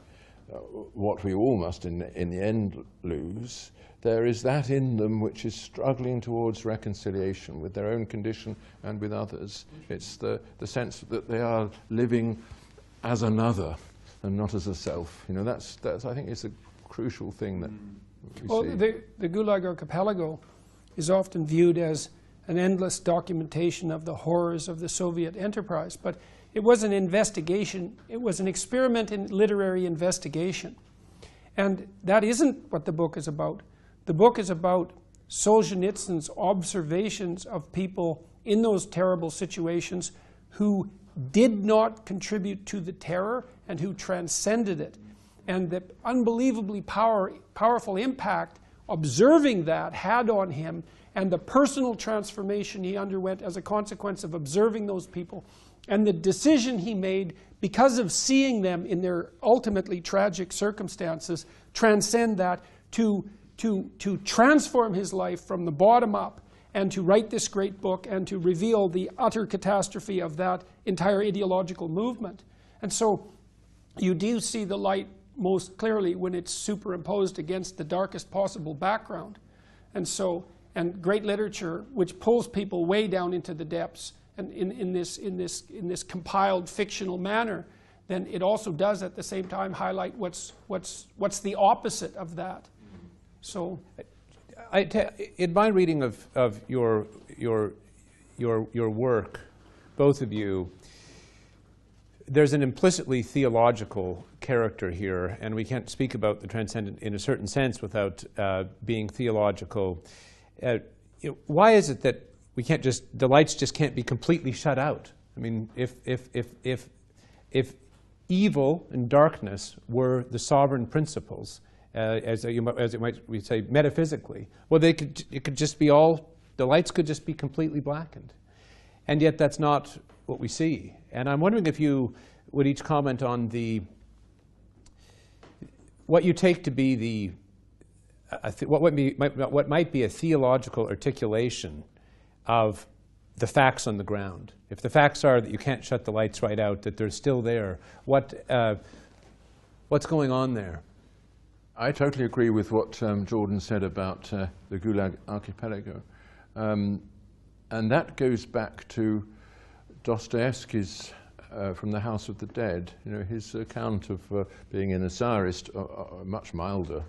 [SPEAKER 3] what we all must in the end lose, there is that in them which is struggling towards reconciliation with their own condition and with others. It's the sense that they are living as another and not as a self. That's I think is a crucial thing that we see.
[SPEAKER 4] The Gulag Archipelago is often viewed as an endless documentation of the horrors of the Soviet enterprise, but it was an investigation. It was an experiment in literary investigation. And that isn't what the book is about. The book is about Solzhenitsyn's observations of people in those terrible situations who did not contribute to the terror and who transcended it. And the unbelievably powerful impact observing that had on him, and the personal transformation he underwent as a consequence of observing those people, and the decision he made because of seeing them in their ultimately tragic circumstances, transcend that to transform his life from the bottom up, and to write this great book and to reveal the utter catastrophe of that entire ideological movement. And so you do see the light most clearly when it's superimposed against the darkest possible background. And great literature which pulls people way down into the depths and in this compiled fictional manner, then it also does at the same time highlight what's the opposite of that. So,
[SPEAKER 2] in my reading of your work, both of you, there's an implicitly theological character here, and we can't speak about the transcendent in a certain sense without being theological. Why is it that we can't the lights just can't be completely shut out? I mean, if evil and darkness were the sovereign principles, as it might we say metaphysically, well, the lights could just be completely blackened, and yet that's not what we see. And I'm wondering if you would each comment on what you take to be what might be a theological articulation of the facts on the ground. If the facts are that you can't shut the lights right out, that they're still there, what's going on there?
[SPEAKER 3] I totally agree with what Jordan said about the Gulag Archipelago. And that goes back to Dostoevsky's From the House of the Dead. His account of being in a tsarist, much milder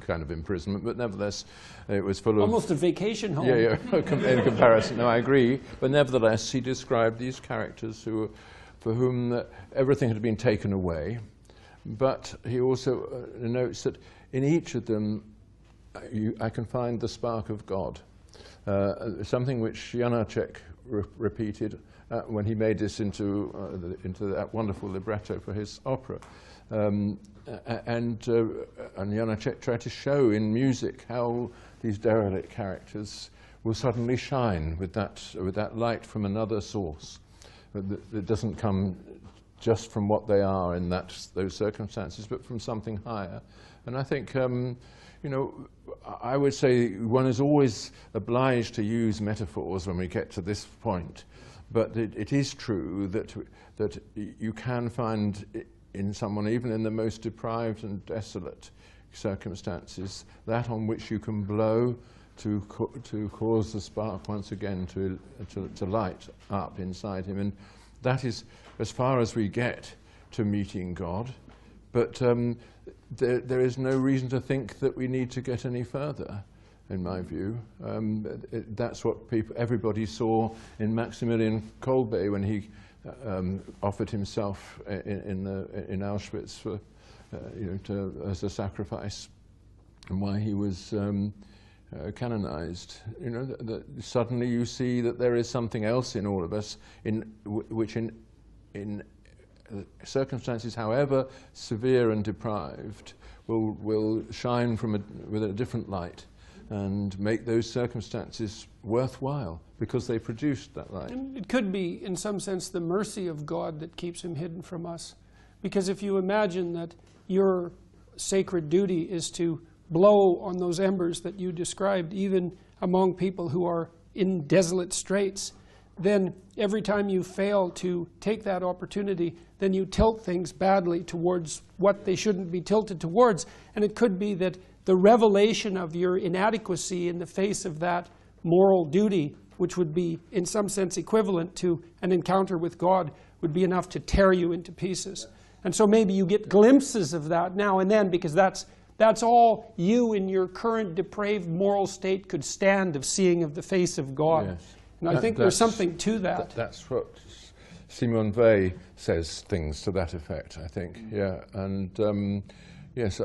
[SPEAKER 3] kind of imprisonment, but nevertheless it was full of...
[SPEAKER 4] Almost a vacation home.
[SPEAKER 3] Yeah, in comparison. No, I agree. But nevertheless, he described these characters for whom everything had been taken away. But he also notes that in each of them I can find the spark of God, something which Janacek repeated when he made this into that wonderful libretto for his opera. And Janacek tried to show in music how these derelict characters will suddenly shine with that light from another source that doesn't come just from what they are in those circumstances, but from something higher. And I think you know, I would say one is always obliged to use metaphors when we get to this point. But it is true that you can find in someone, even in the most deprived and desolate circumstances, that on which you can blow to cause the spark once again to light up inside him. And that is as far as we get to meeting God. But there is no reason to think that we need to get any further, in my view. That's what everybody saw in Maximilian Kolbe when he offered himself in Auschwitz for, as a sacrifice, and why he was canonized. You know, suddenly you see that there is something else in all of us, which in circumstances, however severe and deprived, will shine with a different light and make those circumstances worthwhile because they produced that light.
[SPEAKER 4] And it could be, in some sense, the mercy of God that keeps him hidden from us. Because if you imagine that your sacred duty is to blow on those embers that you described, even among people who are in desolate straits, then every time you fail to take that opportunity, then you tilt things badly towards what they shouldn't be tilted towards. And it could be that the revelation of your inadequacy in the face of that moral duty, which would be in some sense equivalent to an encounter with God, would be enough to tear you into pieces. And so maybe you get glimpses of that now and then, because that's all you in your current depraved moral state could stand of seeing of the face of God.
[SPEAKER 3] Yes.
[SPEAKER 4] And I think there's something to that.
[SPEAKER 3] That's what Simone Weil says, things to that effect, I think. Yeah, and yes,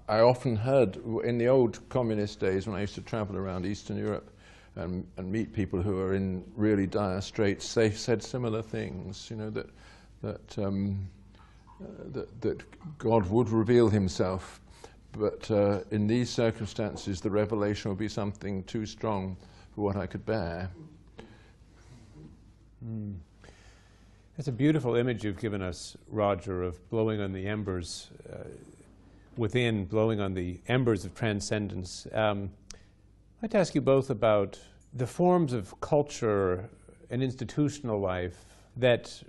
[SPEAKER 3] I often heard in the old communist days when I used to travel around Eastern Europe and meet people who are in really dire straits, they said similar things. You know, that God would reveal himself, but in these circumstances, the revelation will be something too strong for what I could bear.
[SPEAKER 2] It's a beautiful image you've given us, Roger, of blowing on the embers within, blowing on the embers of transcendence. I'd like to ask you both about the forms of culture and institutional life that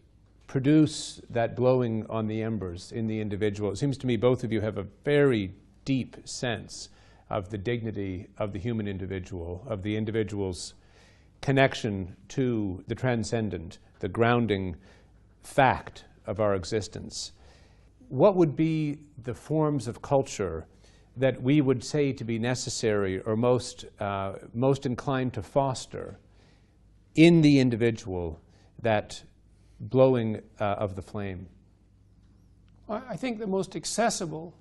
[SPEAKER 2] produce that blowing on the embers in the individual. It seems to me both of you have a very deep sense of the dignity of the human individual, of the individual's connection to the transcendent, the grounding fact of our existence. What would be the forms of culture that we would say to be necessary or most inclined to foster in the individual, that blowing of the flame?
[SPEAKER 4] I think the most accessible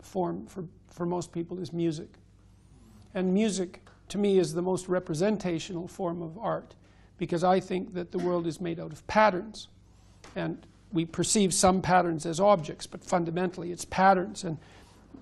[SPEAKER 4] form for most people is music. And music, to me, is the most representational form of art, because I think that the world is made out of patterns. And we perceive some patterns as objects, but fundamentally it's patterns. And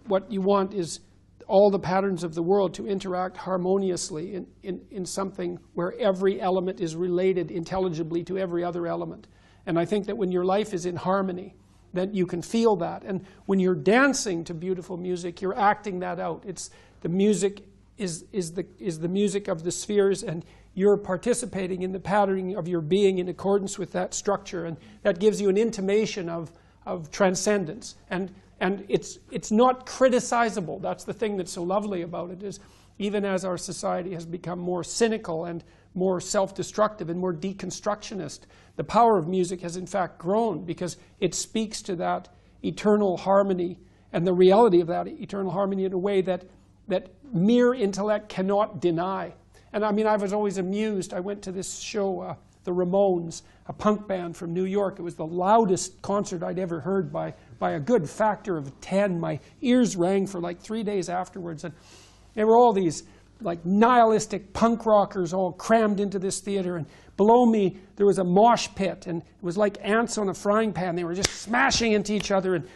[SPEAKER 4] what you want is all the patterns of the world to interact harmoniously in something where every element is related intelligibly to every other element. And I think that when your life is in harmony, then you can feel that. And when you're dancing to beautiful music, you're acting that out. It's the music is the music of the spheres, and you're participating in the patterning of your being in accordance with that structure, and that gives you an intimation of transcendence. And it's not criticizable. That's the thing that's so lovely about it, is even as our society has become more cynical and more self-destructive and more deconstructionist, the power of music has in fact grown, because it speaks to that eternal harmony and the reality of that eternal harmony in a way that mere intellect cannot deny. And I mean, I was always amused. I went to this show, the Ramones, a punk band from New York. It was the loudest concert I'd ever heard by a good factor of 10. My ears rang for like 3 days afterwards. And there were all these like nihilistic punk rockers all crammed into this theater. And below me, there was a mosh pit. And it was like ants on a frying pan. They were just smashing into each other and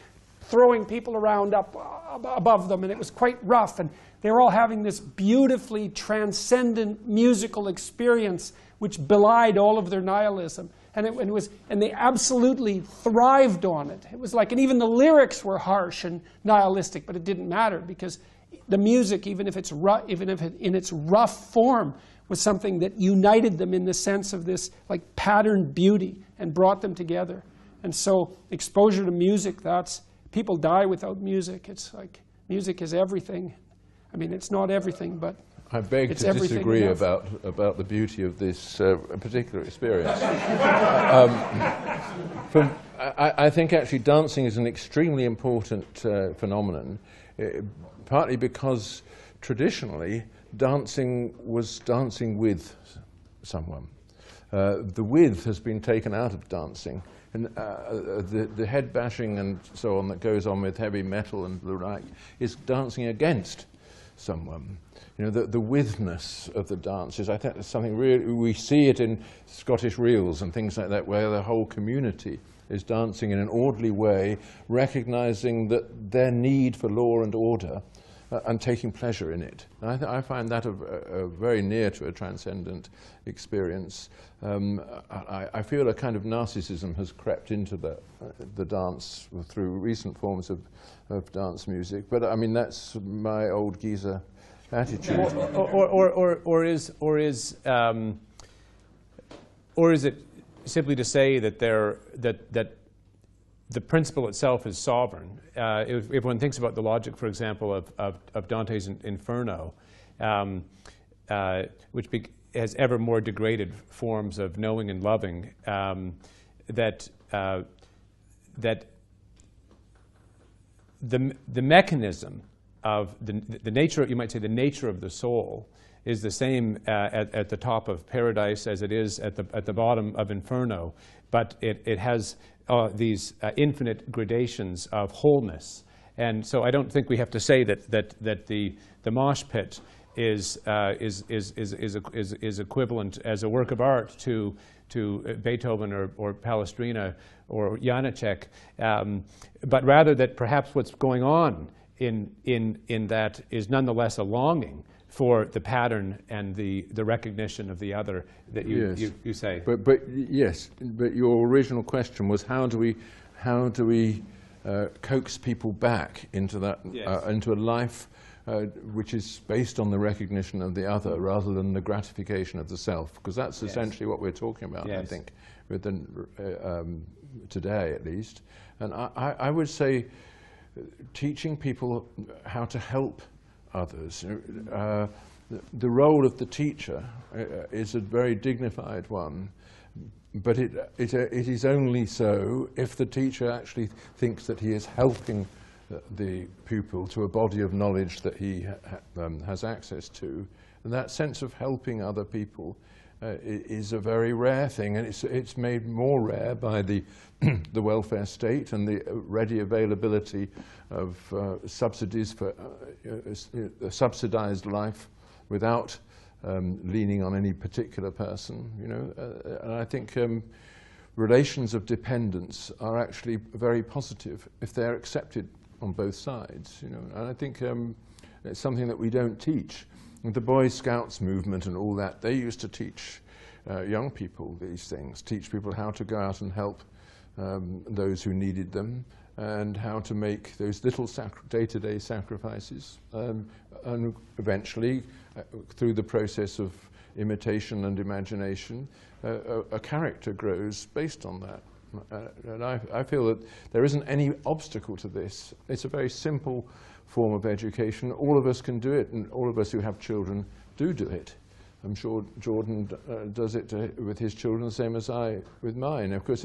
[SPEAKER 4] throwing people around up above them. And it was quite rough. And they were all having this beautifully transcendent musical experience which belied all of their nihilism. And they absolutely thrived on it. It was like, and even the lyrics were harsh and nihilistic, but it didn't matter, because the music, even if it's in its rough form, was something that united them in the sense of this like patterned beauty and brought them together. And so exposure to music, people die without music. It's like music is everything. I mean, it's not everything, but
[SPEAKER 3] I beg to disagree about the beauty of this particular experience. I think actually dancing is an extremely important phenomenon, partly because traditionally dancing was dancing with someone. The with has been taken out of dancing. And the head bashing and so on that goes on with heavy metal and the like is dancing against someone. You know, the withness of the dances, I think, is something really, we see it in Scottish reels and things like that, where the whole community is dancing in an orderly way, recognizing that their need for law and order and taking pleasure in it. And I find that very near to a transcendent experience. I feel a kind of narcissism has crept into the dance through recent forms of dance music, but I mean that's my old geezer attitude.
[SPEAKER 2] Or is it simply to say that that the principle itself is sovereign? If one thinks about the logic, for example, of Dante's Inferno, which has ever more degraded forms of knowing and loving, that the mechanism of the nature, you might say, the nature of the soul is the same at the top of paradise as it is at the bottom of Inferno, but it has these infinite gradations of wholeness. And so I don't think we have to say that the mosh pit is equivalent as a work of art to Beethoven or Palestrina or Janacek, but rather that perhaps what's going on in that is nonetheless a longing for the pattern and the recognition of the other that you say.
[SPEAKER 3] But your original question was how do we coax people back into that into a life which is based on the recognition of the other rather than the gratification of the self, because that's essentially what we're talking about, I think, with today at least. And I would say teaching people how to help others. The role of the teacher is a very dignified one, but it is only so if the teacher actually thinks that he is helping the pupil to a body of knowledge that he has access to. And that sense of helping other people is a very rare thing, and it's made more rare by the welfare state and the ready availability of subsidies for a subsidized life without leaning on any particular person. You know, and I think relations of dependence are actually very positive if they're accepted on both sides. You know, and I think it's something that we don't teach. The Boy Scouts movement and all that, they used to teach young people these things, teach people how to go out and help those who needed them, and how to make those little day-to-day sacrifices. And eventually, through the process of imitation and imagination, a character grows based on that. And I feel that there isn't any obstacle to this. It's a very simple form of education. All of us can do it, and all of us who have children do it. I'm sure Jordan does it with his children the same as I with mine. Of course,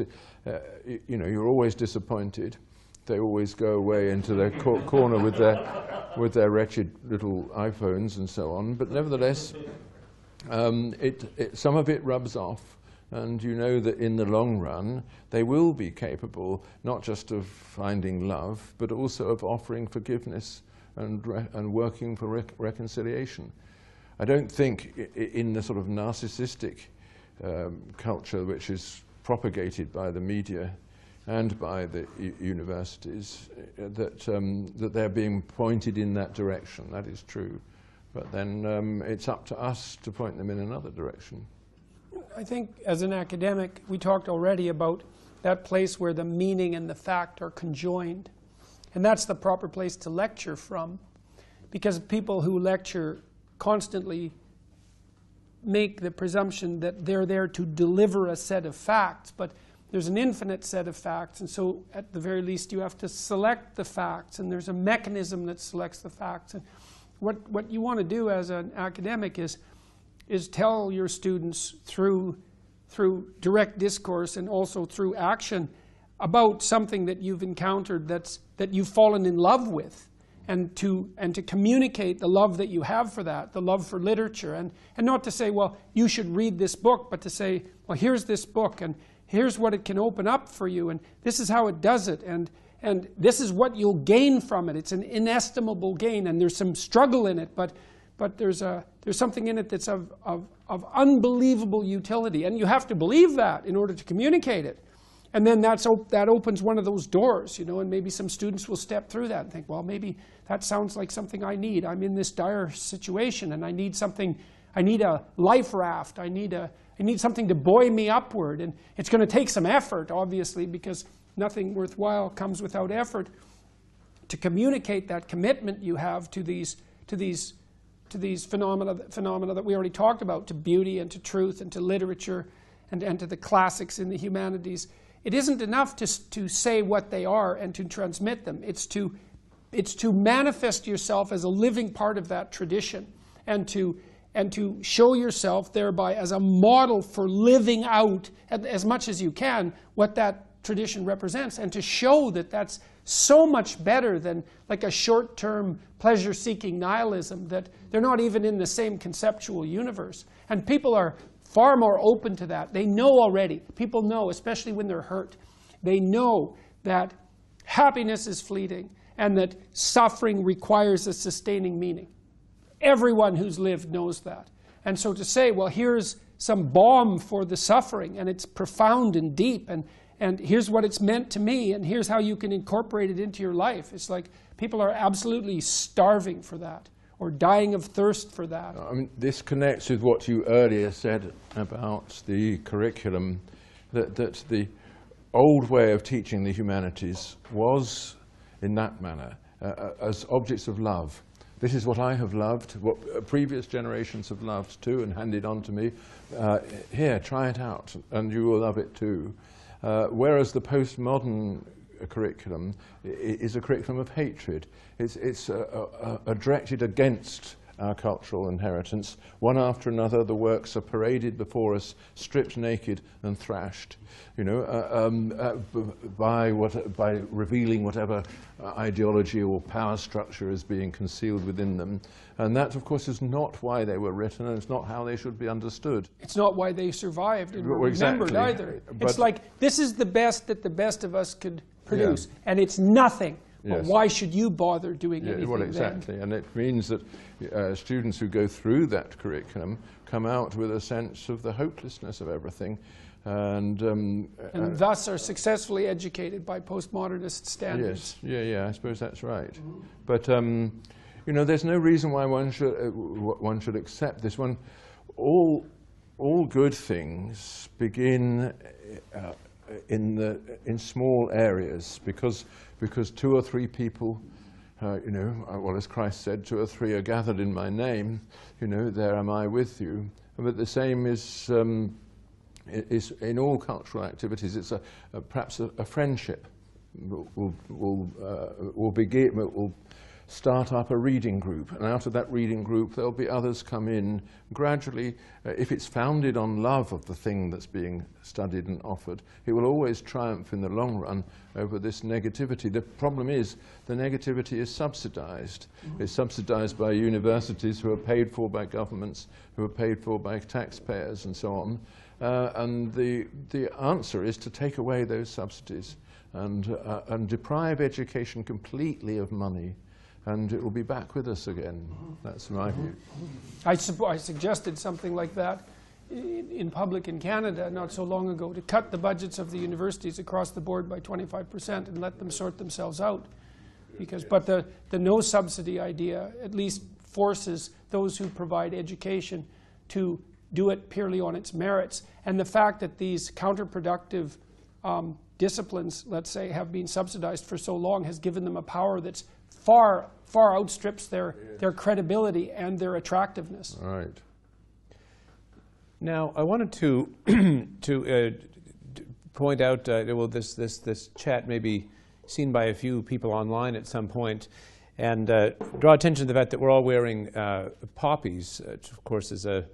[SPEAKER 3] you know, you're always disappointed. They always go away into their corner with their wretched little iPhones and so on. But nevertheless, some of it rubs off. And you know that in the long run, they will be capable not just of finding love, but also of offering forgiveness and working for reconciliation. I don't think in the sort of narcissistic culture which is propagated by the media and by the universities that they're being pointed in that direction. That is true. But then it's up to us to point them in another direction.
[SPEAKER 4] I think as an academic, we talked already about that place where the meaning and the fact are conjoined. And that's the proper place to lecture from. because people who lecture constantly make the presumption that they're there to deliver a set of facts, but there's an infinite set of facts, and so at the very least you have to select the facts, and there's a mechanism that selects the facts. And what you want to do as an academic is tell your students through direct discourse and also through action about something that you've encountered that you've fallen in love with, and to communicate the love that you have for that, the love for literature, and not to say, well, you should read this book, but to say, well, here's this book, and here's what it can open up for you, and this is how it does it, and this is what you'll gain from it. It's an inestimable gain, and there's some struggle in it, but there's something in it that's of unbelievable utility, and you have to believe that in order to communicate it. And then that opens one of those doors, you know, and maybe some students will step through that and think, well, maybe that sounds like something I need. I'm in this dire situation, and I need something. I need a life raft. I need something to buoy me upward. And it's going to take some effort, obviously, because nothing worthwhile comes without effort, to communicate that commitment you have to these phenomena that we already talked about, to beauty and to truth and to literature and to the classics in the humanities. It isn't enough to say what they are and to transmit them. It's to manifest yourself as a living part of that tradition, and to show yourself thereby as a model for living out as much as you can what that tradition represents, and to show that that's so much better than like a short-term pleasure-seeking nihilism, that they're not even in the same conceptual universe. And people are far more open to that. They know already. People know, especially when they're hurt, they know that happiness is fleeting and that suffering requires a sustaining meaning. Everyone who's lived knows that. And so to say, well, here's some balm for the suffering, and it's profound and deep, and here's what it's meant to me, and here's how you can incorporate it into your life. It's like people are absolutely starving for that, or dying of thirst for that.
[SPEAKER 3] I mean, this connects with what you earlier said about the curriculum, that the old way of teaching the humanities was in that manner, as objects of love. This is what I have loved, what previous generations have loved too and handed on to me. Here, try it out, and you will love it too. Whereas the postmodern curriculum is a curriculum of hatred. It's directed against our cultural inheritance. One after another, the works are paraded before us, stripped naked and thrashed, you know, by revealing whatever ideology or power structure is being concealed within them. And that, of course, is not why they were written, and it's not how they should be understood.
[SPEAKER 4] It's not why they survived and were
[SPEAKER 3] Exactly.
[SPEAKER 4] remembered either.
[SPEAKER 3] But
[SPEAKER 4] it's like, this is the best that the best of us could produce,
[SPEAKER 3] Yeah.
[SPEAKER 4] and it's nothing. But
[SPEAKER 3] Yes.
[SPEAKER 4] why should you bother doing anything
[SPEAKER 3] well, exactly.
[SPEAKER 4] then?
[SPEAKER 3] And it means that students who go through that curriculum come out with a sense of the hopelessness of everything, and
[SPEAKER 4] thus are successfully educated by postmodernist standards.
[SPEAKER 3] Yes, yeah, I suppose that's right. Mm-hmm. But you know, there's no reason why one should accept this. All good things begin in small areas, because two or three people, you know, well, as Christ said, 2 or 3 are gathered in my name, you know, there am I with you. But the same is in all cultural activities. It's perhaps a friendship. Will start up a reading group, and out of that reading group there'll be others come in gradually. If it's founded on love of the thing that's being studied and offered, it will always triumph in the long run over this negativity. The problem is the negativity is subsidized. It's subsidized by universities who are paid for by governments, who are paid for by taxpayers and so on. And the answer is to take away those subsidies and deprive education completely of money, and it will be back with us again. That's my view.
[SPEAKER 4] I suggested something like that in public in Canada not so long ago, to cut the budgets of the universities across the board by 25% and let them sort themselves out. But the no subsidy idea at least forces those who provide education to do it purely on its merits. And the fact that these counterproductive disciplines, let's say, have been subsidized for so long has given them a power that's far far outstrips their credibility and their attractiveness.
[SPEAKER 3] Right.
[SPEAKER 2] Now, I wanted to point out, well, this chat may be seen by a few people online at some point, and draw attention to the fact that we're all wearing poppies, which of course is a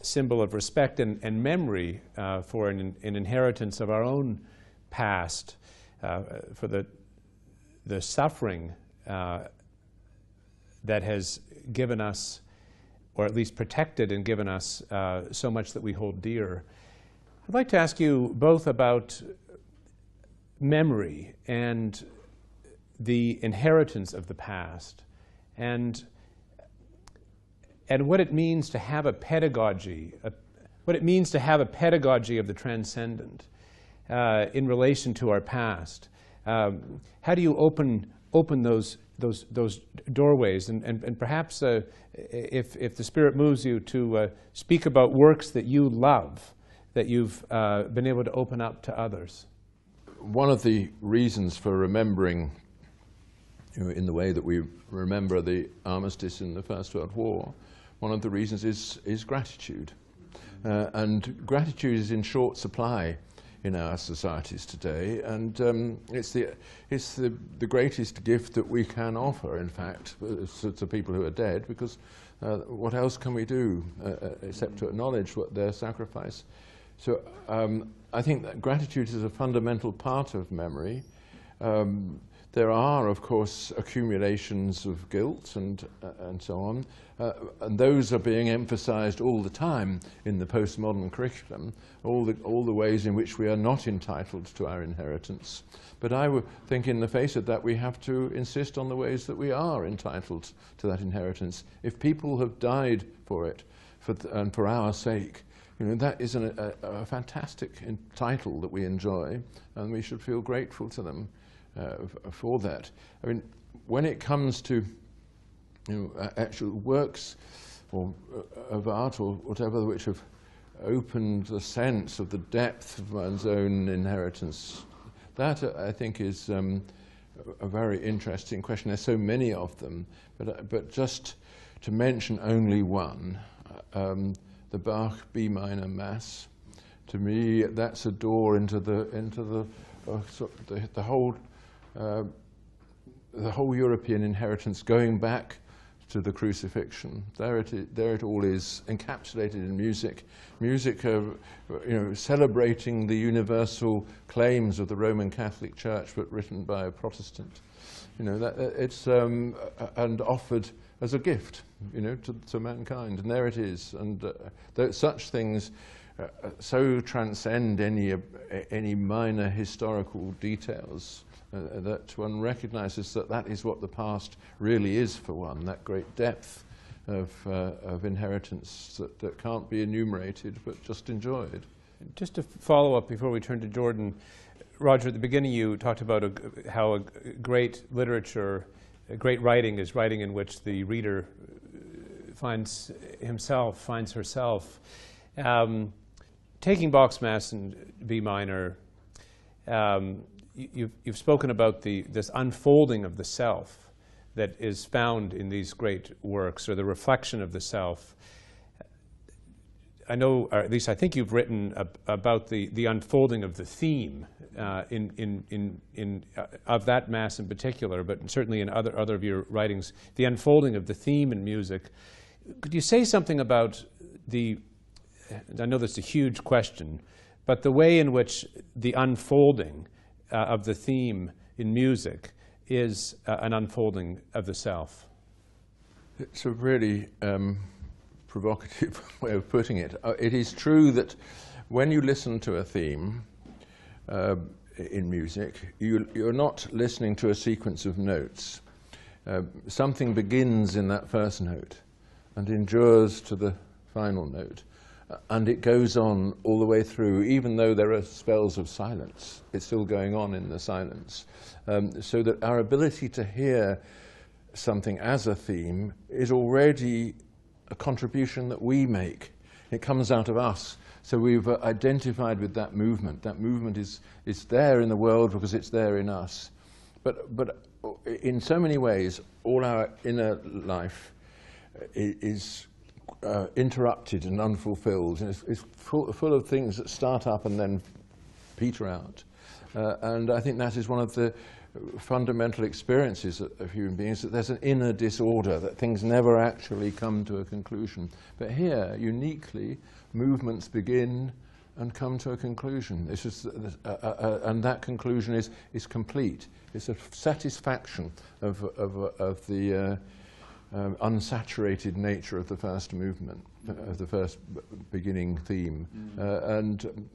[SPEAKER 2] symbol of respect and memory for an inheritance of our own past, for the suffering that has given us, or at least protected and given us, so much that we hold dear. I'd like to ask you both about memory and the inheritance of the past, and what it means to have a pedagogy, what it means to have a pedagogy of the transcendent in relation to our past. How do you open those doorways, and perhaps if the Spirit moves you to speak about works that you love, that you've been able to open up to others?
[SPEAKER 3] One of the reasons for remembering, in the way that we remember the armistice in the First World War, one of the reasons is gratitude. And gratitude is in short supply in our societies today, and it's the greatest gift that we can offer, in fact, to people who are dead, because what else can we do except to acknowledge what their sacrifice? So I think that gratitude is a fundamental part of memory. There are, of course, accumulations of guilt and so on, and those are being emphasized all the time in the postmodern curriculum, all the ways in which we are not entitled to our inheritance. But I would think in the face of that we have to insist on the ways that we are entitled to that inheritance. If people have died for it, and for our sake, that is a fantastic title that we enjoy, and we should feel grateful to them for that. I mean, when it comes to actual works of art or whatever which have opened the sense of the depth of one's own inheritance, that I think is a very interesting question. There's so many of them, but just to mention only one, the Bach B minor Mass. To me, that's a door into the whole European inheritance, going back to the crucifixion. There it all is, encapsulated in music. Music, celebrating the universal claims of the Roman Catholic Church, but written by a Protestant. It's and offered as a gift, to mankind. And there it is. And such things so transcend any minor historical details. That one recognizes that is what the past really is for one, that great depth of inheritance that can't be enumerated but just enjoyed.
[SPEAKER 2] Just to follow up before we turn to Jordan, Roger, at the beginning you talked about how a great literature, a great writing is writing in which the reader finds himself, finds herself. Taking Bach's Mass in B minor, you've spoken about this unfolding of the self that is found in these great works, or the reflection of the self. I know, or at least I think you've written about the unfolding of the theme of that Mass in particular, but certainly in other of your writings, the unfolding of the theme in music. Could you say something about I know that's a huge question, but the way in which the unfolding of the theme in music is an unfolding of the self?
[SPEAKER 3] It's a really provocative way of putting it. It is true that when you listen to a theme in music, you're not listening to a sequence of notes. Something begins in that first note and endures to the final note. And it goes on all the way through, even though there are spells of silence. It's still going on in the silence. So that our ability to hear something as a theme is already a contribution that we make. It comes out of us. So we've identified with that movement. That movement is there in the world because it's there in us. But in so many ways, all our inner life is interrupted and unfulfilled, and it's full of things that start up and then peter out. And I think that is one of the fundamental experiences of human beings, that there's an inner disorder, that things never actually come to a conclusion. But here, uniquely, movements begin and come to a conclusion. This is, and that conclusion is complete. It's a satisfaction of the unsaturated nature of the first movement, of the first beginning theme. And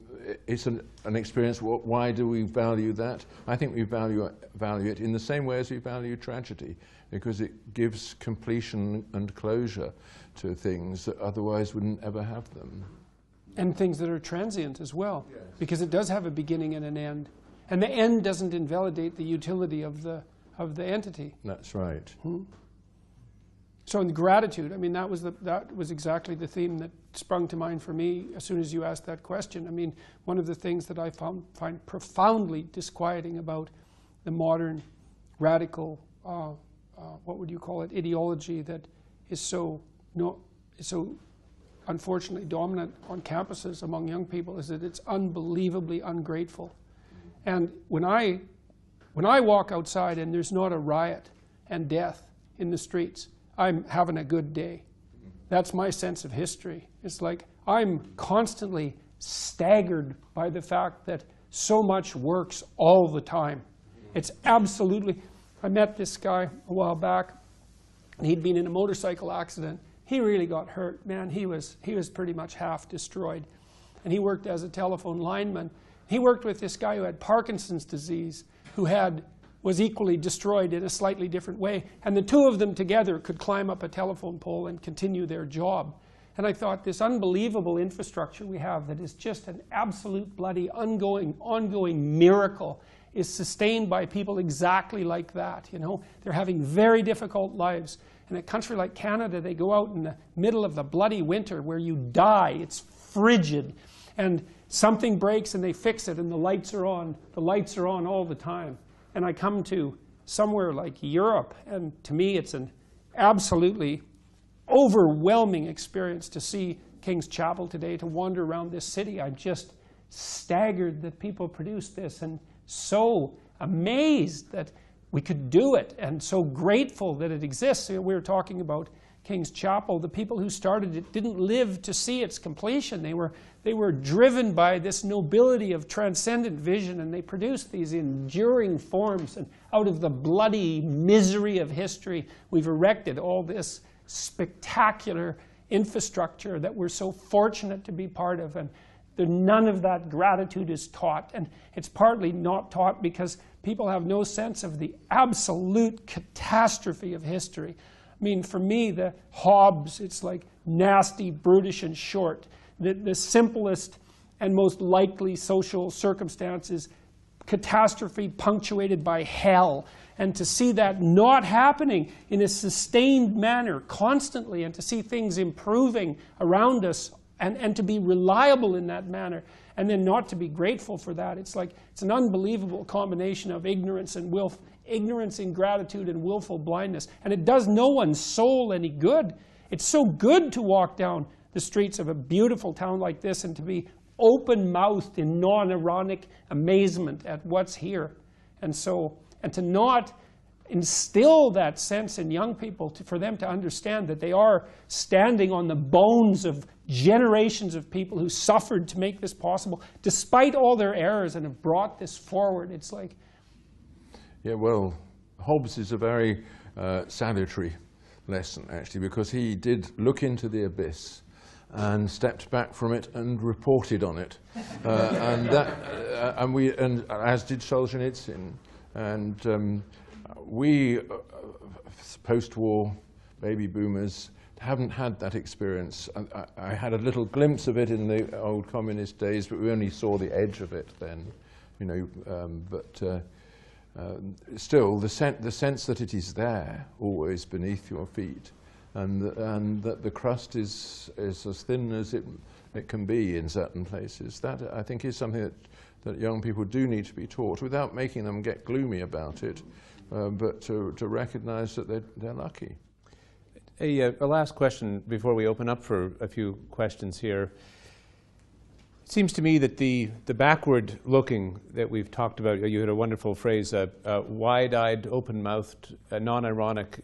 [SPEAKER 3] it's an experience. Why do we value that? I think we value it in the same way as we value tragedy, because it gives completion and closure to things that otherwise wouldn't ever have them.
[SPEAKER 4] And things that are transient as well,
[SPEAKER 3] yes.
[SPEAKER 4] Because it does have a beginning and an end. And the end doesn't invalidate the utility of the entity.
[SPEAKER 3] That's right.
[SPEAKER 4] So in gratitude, I mean, that was exactly the theme that sprung to mind for me as soon as you asked that question. I mean, one of the things that I find profoundly disquieting about the modern radical, what would you call it, ideology that is so unfortunately dominant on campuses among young people, is that it's unbelievably ungrateful. And when I walk outside and there's not a riot and death in the streets, I'm having a good day. That's my sense of history. It's like I'm constantly staggered by the fact that so much works all the time. It's absolutely... I met this guy a while back, and he'd been in a motorcycle accident. He really got hurt, man. He was pretty much half destroyed. And he worked as a telephone lineman. He worked with this guy who had Parkinson's disease, who was equally destroyed in a slightly different way. And the two of them together could climb up a telephone pole and continue their job. And I thought, this unbelievable infrastructure we have that is just an absolute bloody ongoing miracle is sustained by people exactly like that. You know, they're having very difficult lives. In a country like Canada, they go out in the middle of the bloody winter where you die. It's frigid. And something breaks and they fix it and the lights are on. The lights are on all the time. And I come to somewhere like Europe, and to me it's an absolutely overwhelming experience to see King's Chapel today, to wander around this city. I'm just staggered that people produce this, and so amazed that we could do it, and so grateful that it exists. We were talking about King's Chapel. The people who started it didn't live to see its completion. They were driven by this nobility of transcendent vision, and they produced these enduring forms. And out of the bloody misery of history, we've erected all this spectacular infrastructure that we're so fortunate to be part of. And none of that gratitude is taught. And it's partly not taught because people have no sense of the absolute catastrophe of history. I mean, for me, the Hobbes, it's like nasty, brutish, and short. The simplest and most likely social circumstances, catastrophe punctuated by hell. And to see that not happening in a sustained manner constantly, and to see things improving around us, and to be reliable in that manner, and then not to be grateful for that. It's like, it's an unbelievable combination of ignorance and ignorance, ingratitude, and willful blindness. And it does no one's soul any good. It's so good to walk down the streets of a beautiful town like this and to be open-mouthed in non-ironic amazement at what's here. And to not instill that sense in young people, for them to understand that they are standing on the bones of generations of people who suffered to make this possible, despite all their errors, and have brought this forward. It's like...
[SPEAKER 3] Yeah, well, Hobbes is a very salutary lesson, actually, because he did look into the abyss and stepped back from it and reported on it, and as did Solzhenitsyn, and we post-war baby boomers haven't had that experience. I had a little glimpse of it in the old communist days, but we only saw the edge of it then, you know. Still, the sense that it is there, always beneath your feet, and that the crust is as thin as it can be in certain places. That, I think, is something that young people do need to be taught without making them get gloomy about it, but to recognize that they're lucky.
[SPEAKER 2] A last question before we open up for a few questions here. It seems to me that the backward looking that we've talked about, you had a wonderful phrase, wide-eyed, open-mouthed, non-ironic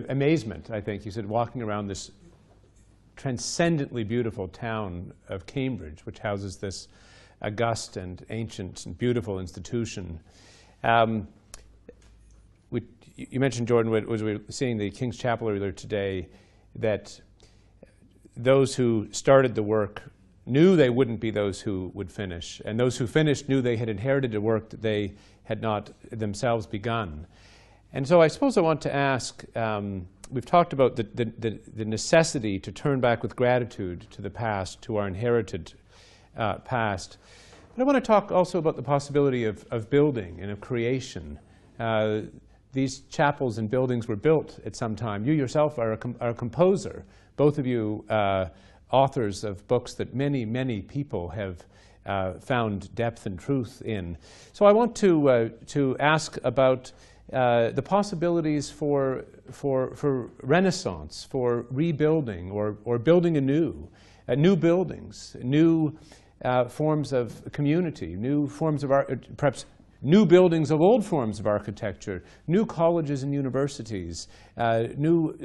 [SPEAKER 2] amazement, I think. You said walking around this transcendently beautiful town of Cambridge, which houses this august and ancient and beautiful institution. You mentioned, Jordan, as we were seeing the King's Chapel earlier today, that those who started the work knew they wouldn't be those who would finish, and those who finished knew they had inherited a work that they had not themselves begun. And so I suppose I want to ask, we've talked about the necessity to turn back with gratitude to the past, to our inherited past. But I want to talk also about the possibility of building and of creation. These chapels and buildings were built at some time. You yourself are a composer, both of you authors of books that many, many people have found depth and truth in. So I want to ask about the possibilities for renaissance, for rebuilding or building anew, new buildings, new forms of community, new forms of art, perhaps new buildings of old forms of architecture, new colleges and universities, new,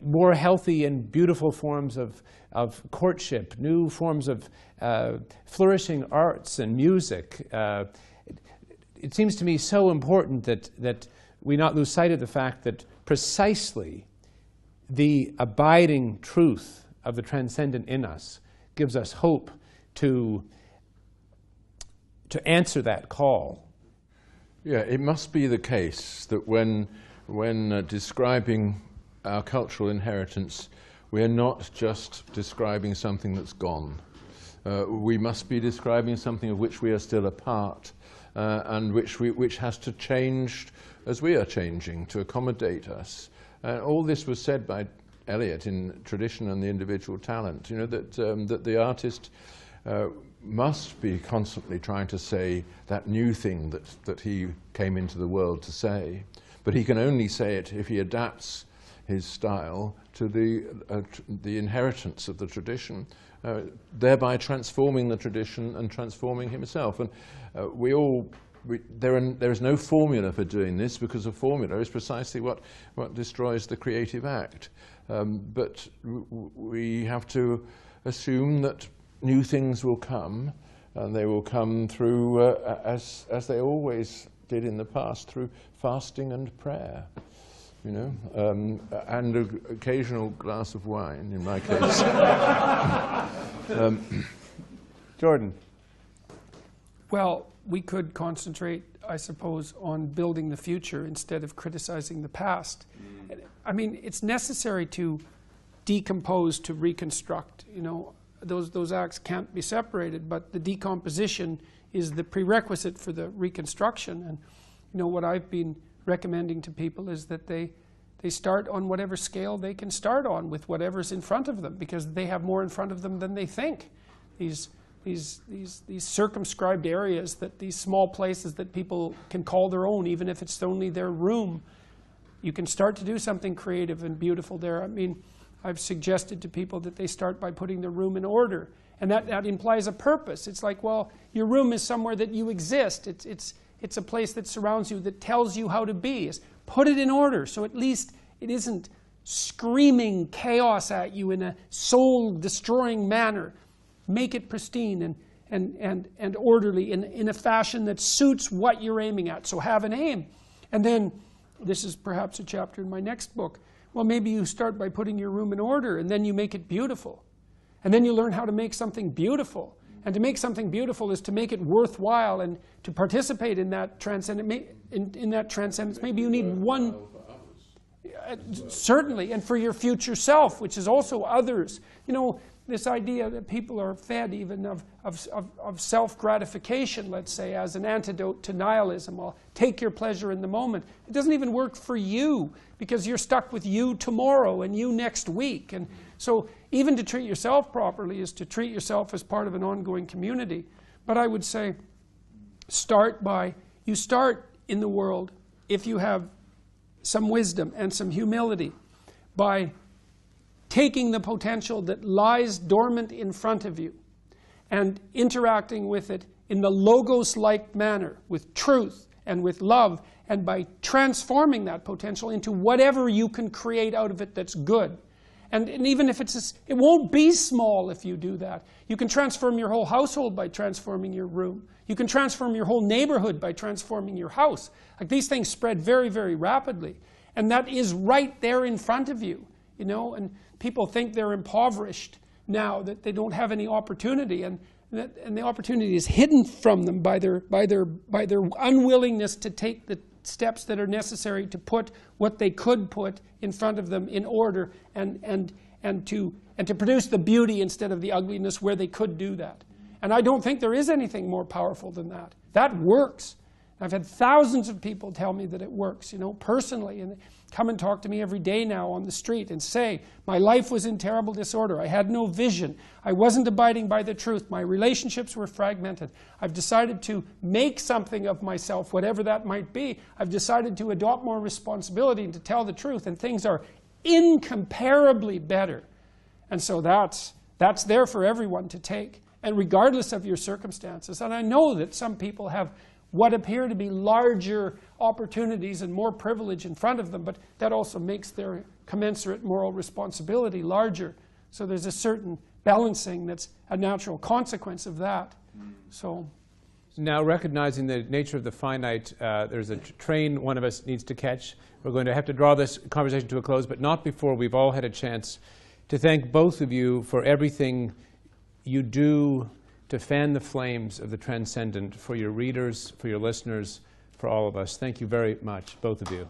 [SPEAKER 2] more healthy and beautiful forms of courtship, new forms of flourishing arts and music. It seems to me so important that we not lose sight of the fact that precisely the abiding truth of the transcendent in us gives us hope to answer that call.
[SPEAKER 3] Yeah, it must be the case that when describing our cultural inheritance, we're not just describing something that's gone. We must be describing something of which we are still a part, and which has to change as we are changing to accommodate us. All this was said by Eliot in Tradition and the Individual Talent, you know, that the artist must be constantly trying to say that new thing that he came into the world to say, but he can only say it if he adapts his style to the inheritance of the tradition, thereby transforming the tradition and transforming himself. And there is no formula for doing this, because a formula is precisely what destroys the creative act. But we have to assume that new things will come, and they will come through, as they always did in the past, through fasting and prayer, you know, and an occasional glass of wine, in my case.
[SPEAKER 2] Jordan.
[SPEAKER 4] Well, we could concentrate, I suppose, on building the future instead of criticizing the past. I mean, it's necessary to decompose to reconstruct, you know. Those acts can't be separated, but the decomposition is the prerequisite for the reconstruction. And you know, what I've been recommending to people is that they start on whatever scale they can start on, with whatever's in front of them, because they have more in front of them than they think. These circumscribed areas, these small places that people can call their own, even if it's only their room, you can start to do something creative and beautiful there. I mean, I've suggested to people that they start by putting their room in order, and that implies a purpose. It's like, well, your room is somewhere that you exist. It's a place that surrounds you, that tells you how to be. Put it in order, so at least it isn't screaming chaos at you in a soul-destroying manner. Make it pristine and orderly in a fashion that suits what you're aiming at. So have an aim. And then, this is perhaps a chapter in my next book, well, maybe you start by putting your room in order, and then you make it beautiful. And then you learn how to make something beautiful. And to make something beautiful is to make it worthwhile, and to participate in that transcendence. In that transcendence, maybe you need one, certainly, and for your future self, which is also others. You know, this idea that people are fed even of self-gratification, let's say, as an antidote to nihilism. Well, take your pleasure in the moment. It doesn't even work for you, because you're stuck with you tomorrow and you next week. And so even to treat yourself properly is to treat yourself as part of an ongoing community. But I would say, you start in the world, if you have some wisdom and some humility, by taking the potential that lies dormant in front of you and interacting with it in the logos-like manner, with truth and with love, and by transforming that potential into whatever you can create out of it that's good. And even if it won't be small if you do that. You can transform your whole household by transforming your room. You can transform your whole neighborhood by transforming your house. Like, these things spread very, very rapidly. And that is right there in front of you, you know. And people think they're impoverished now, that they don't have any opportunity. And the opportunity is hidden from them by their unwillingness to take the steps that are necessary to put what they could put in front of them in order, and to produce the beauty instead of the ugliness where they could do that. And I don't think there is anything more powerful than that. That works. I've had thousands of people tell me that it works, you know, personally, and they come and talk to me every day now on the street and say, my life was in terrible disorder. I had no vision. I wasn't abiding by the truth. My relationships were fragmented. I've decided to make something of myself, whatever that might be. I've decided to adopt more responsibility and to tell the truth, and things are incomparably better. And so that's there for everyone to take, and regardless of your circumstances. And I know that some people have what appear to be larger opportunities and more privilege in front of them, but that also makes their commensurate moral responsibility larger. So there's a certain balancing that's a natural consequence of that. So
[SPEAKER 2] now, recognizing the nature of the finite, there's a train one of us needs to catch. We're going to have to draw this conversation to a close, but not before we've all had a chance to thank both of you for everything you do to fan the flames of the transcendent for your readers, for your listeners, for all of us. Thank you very much, both of you.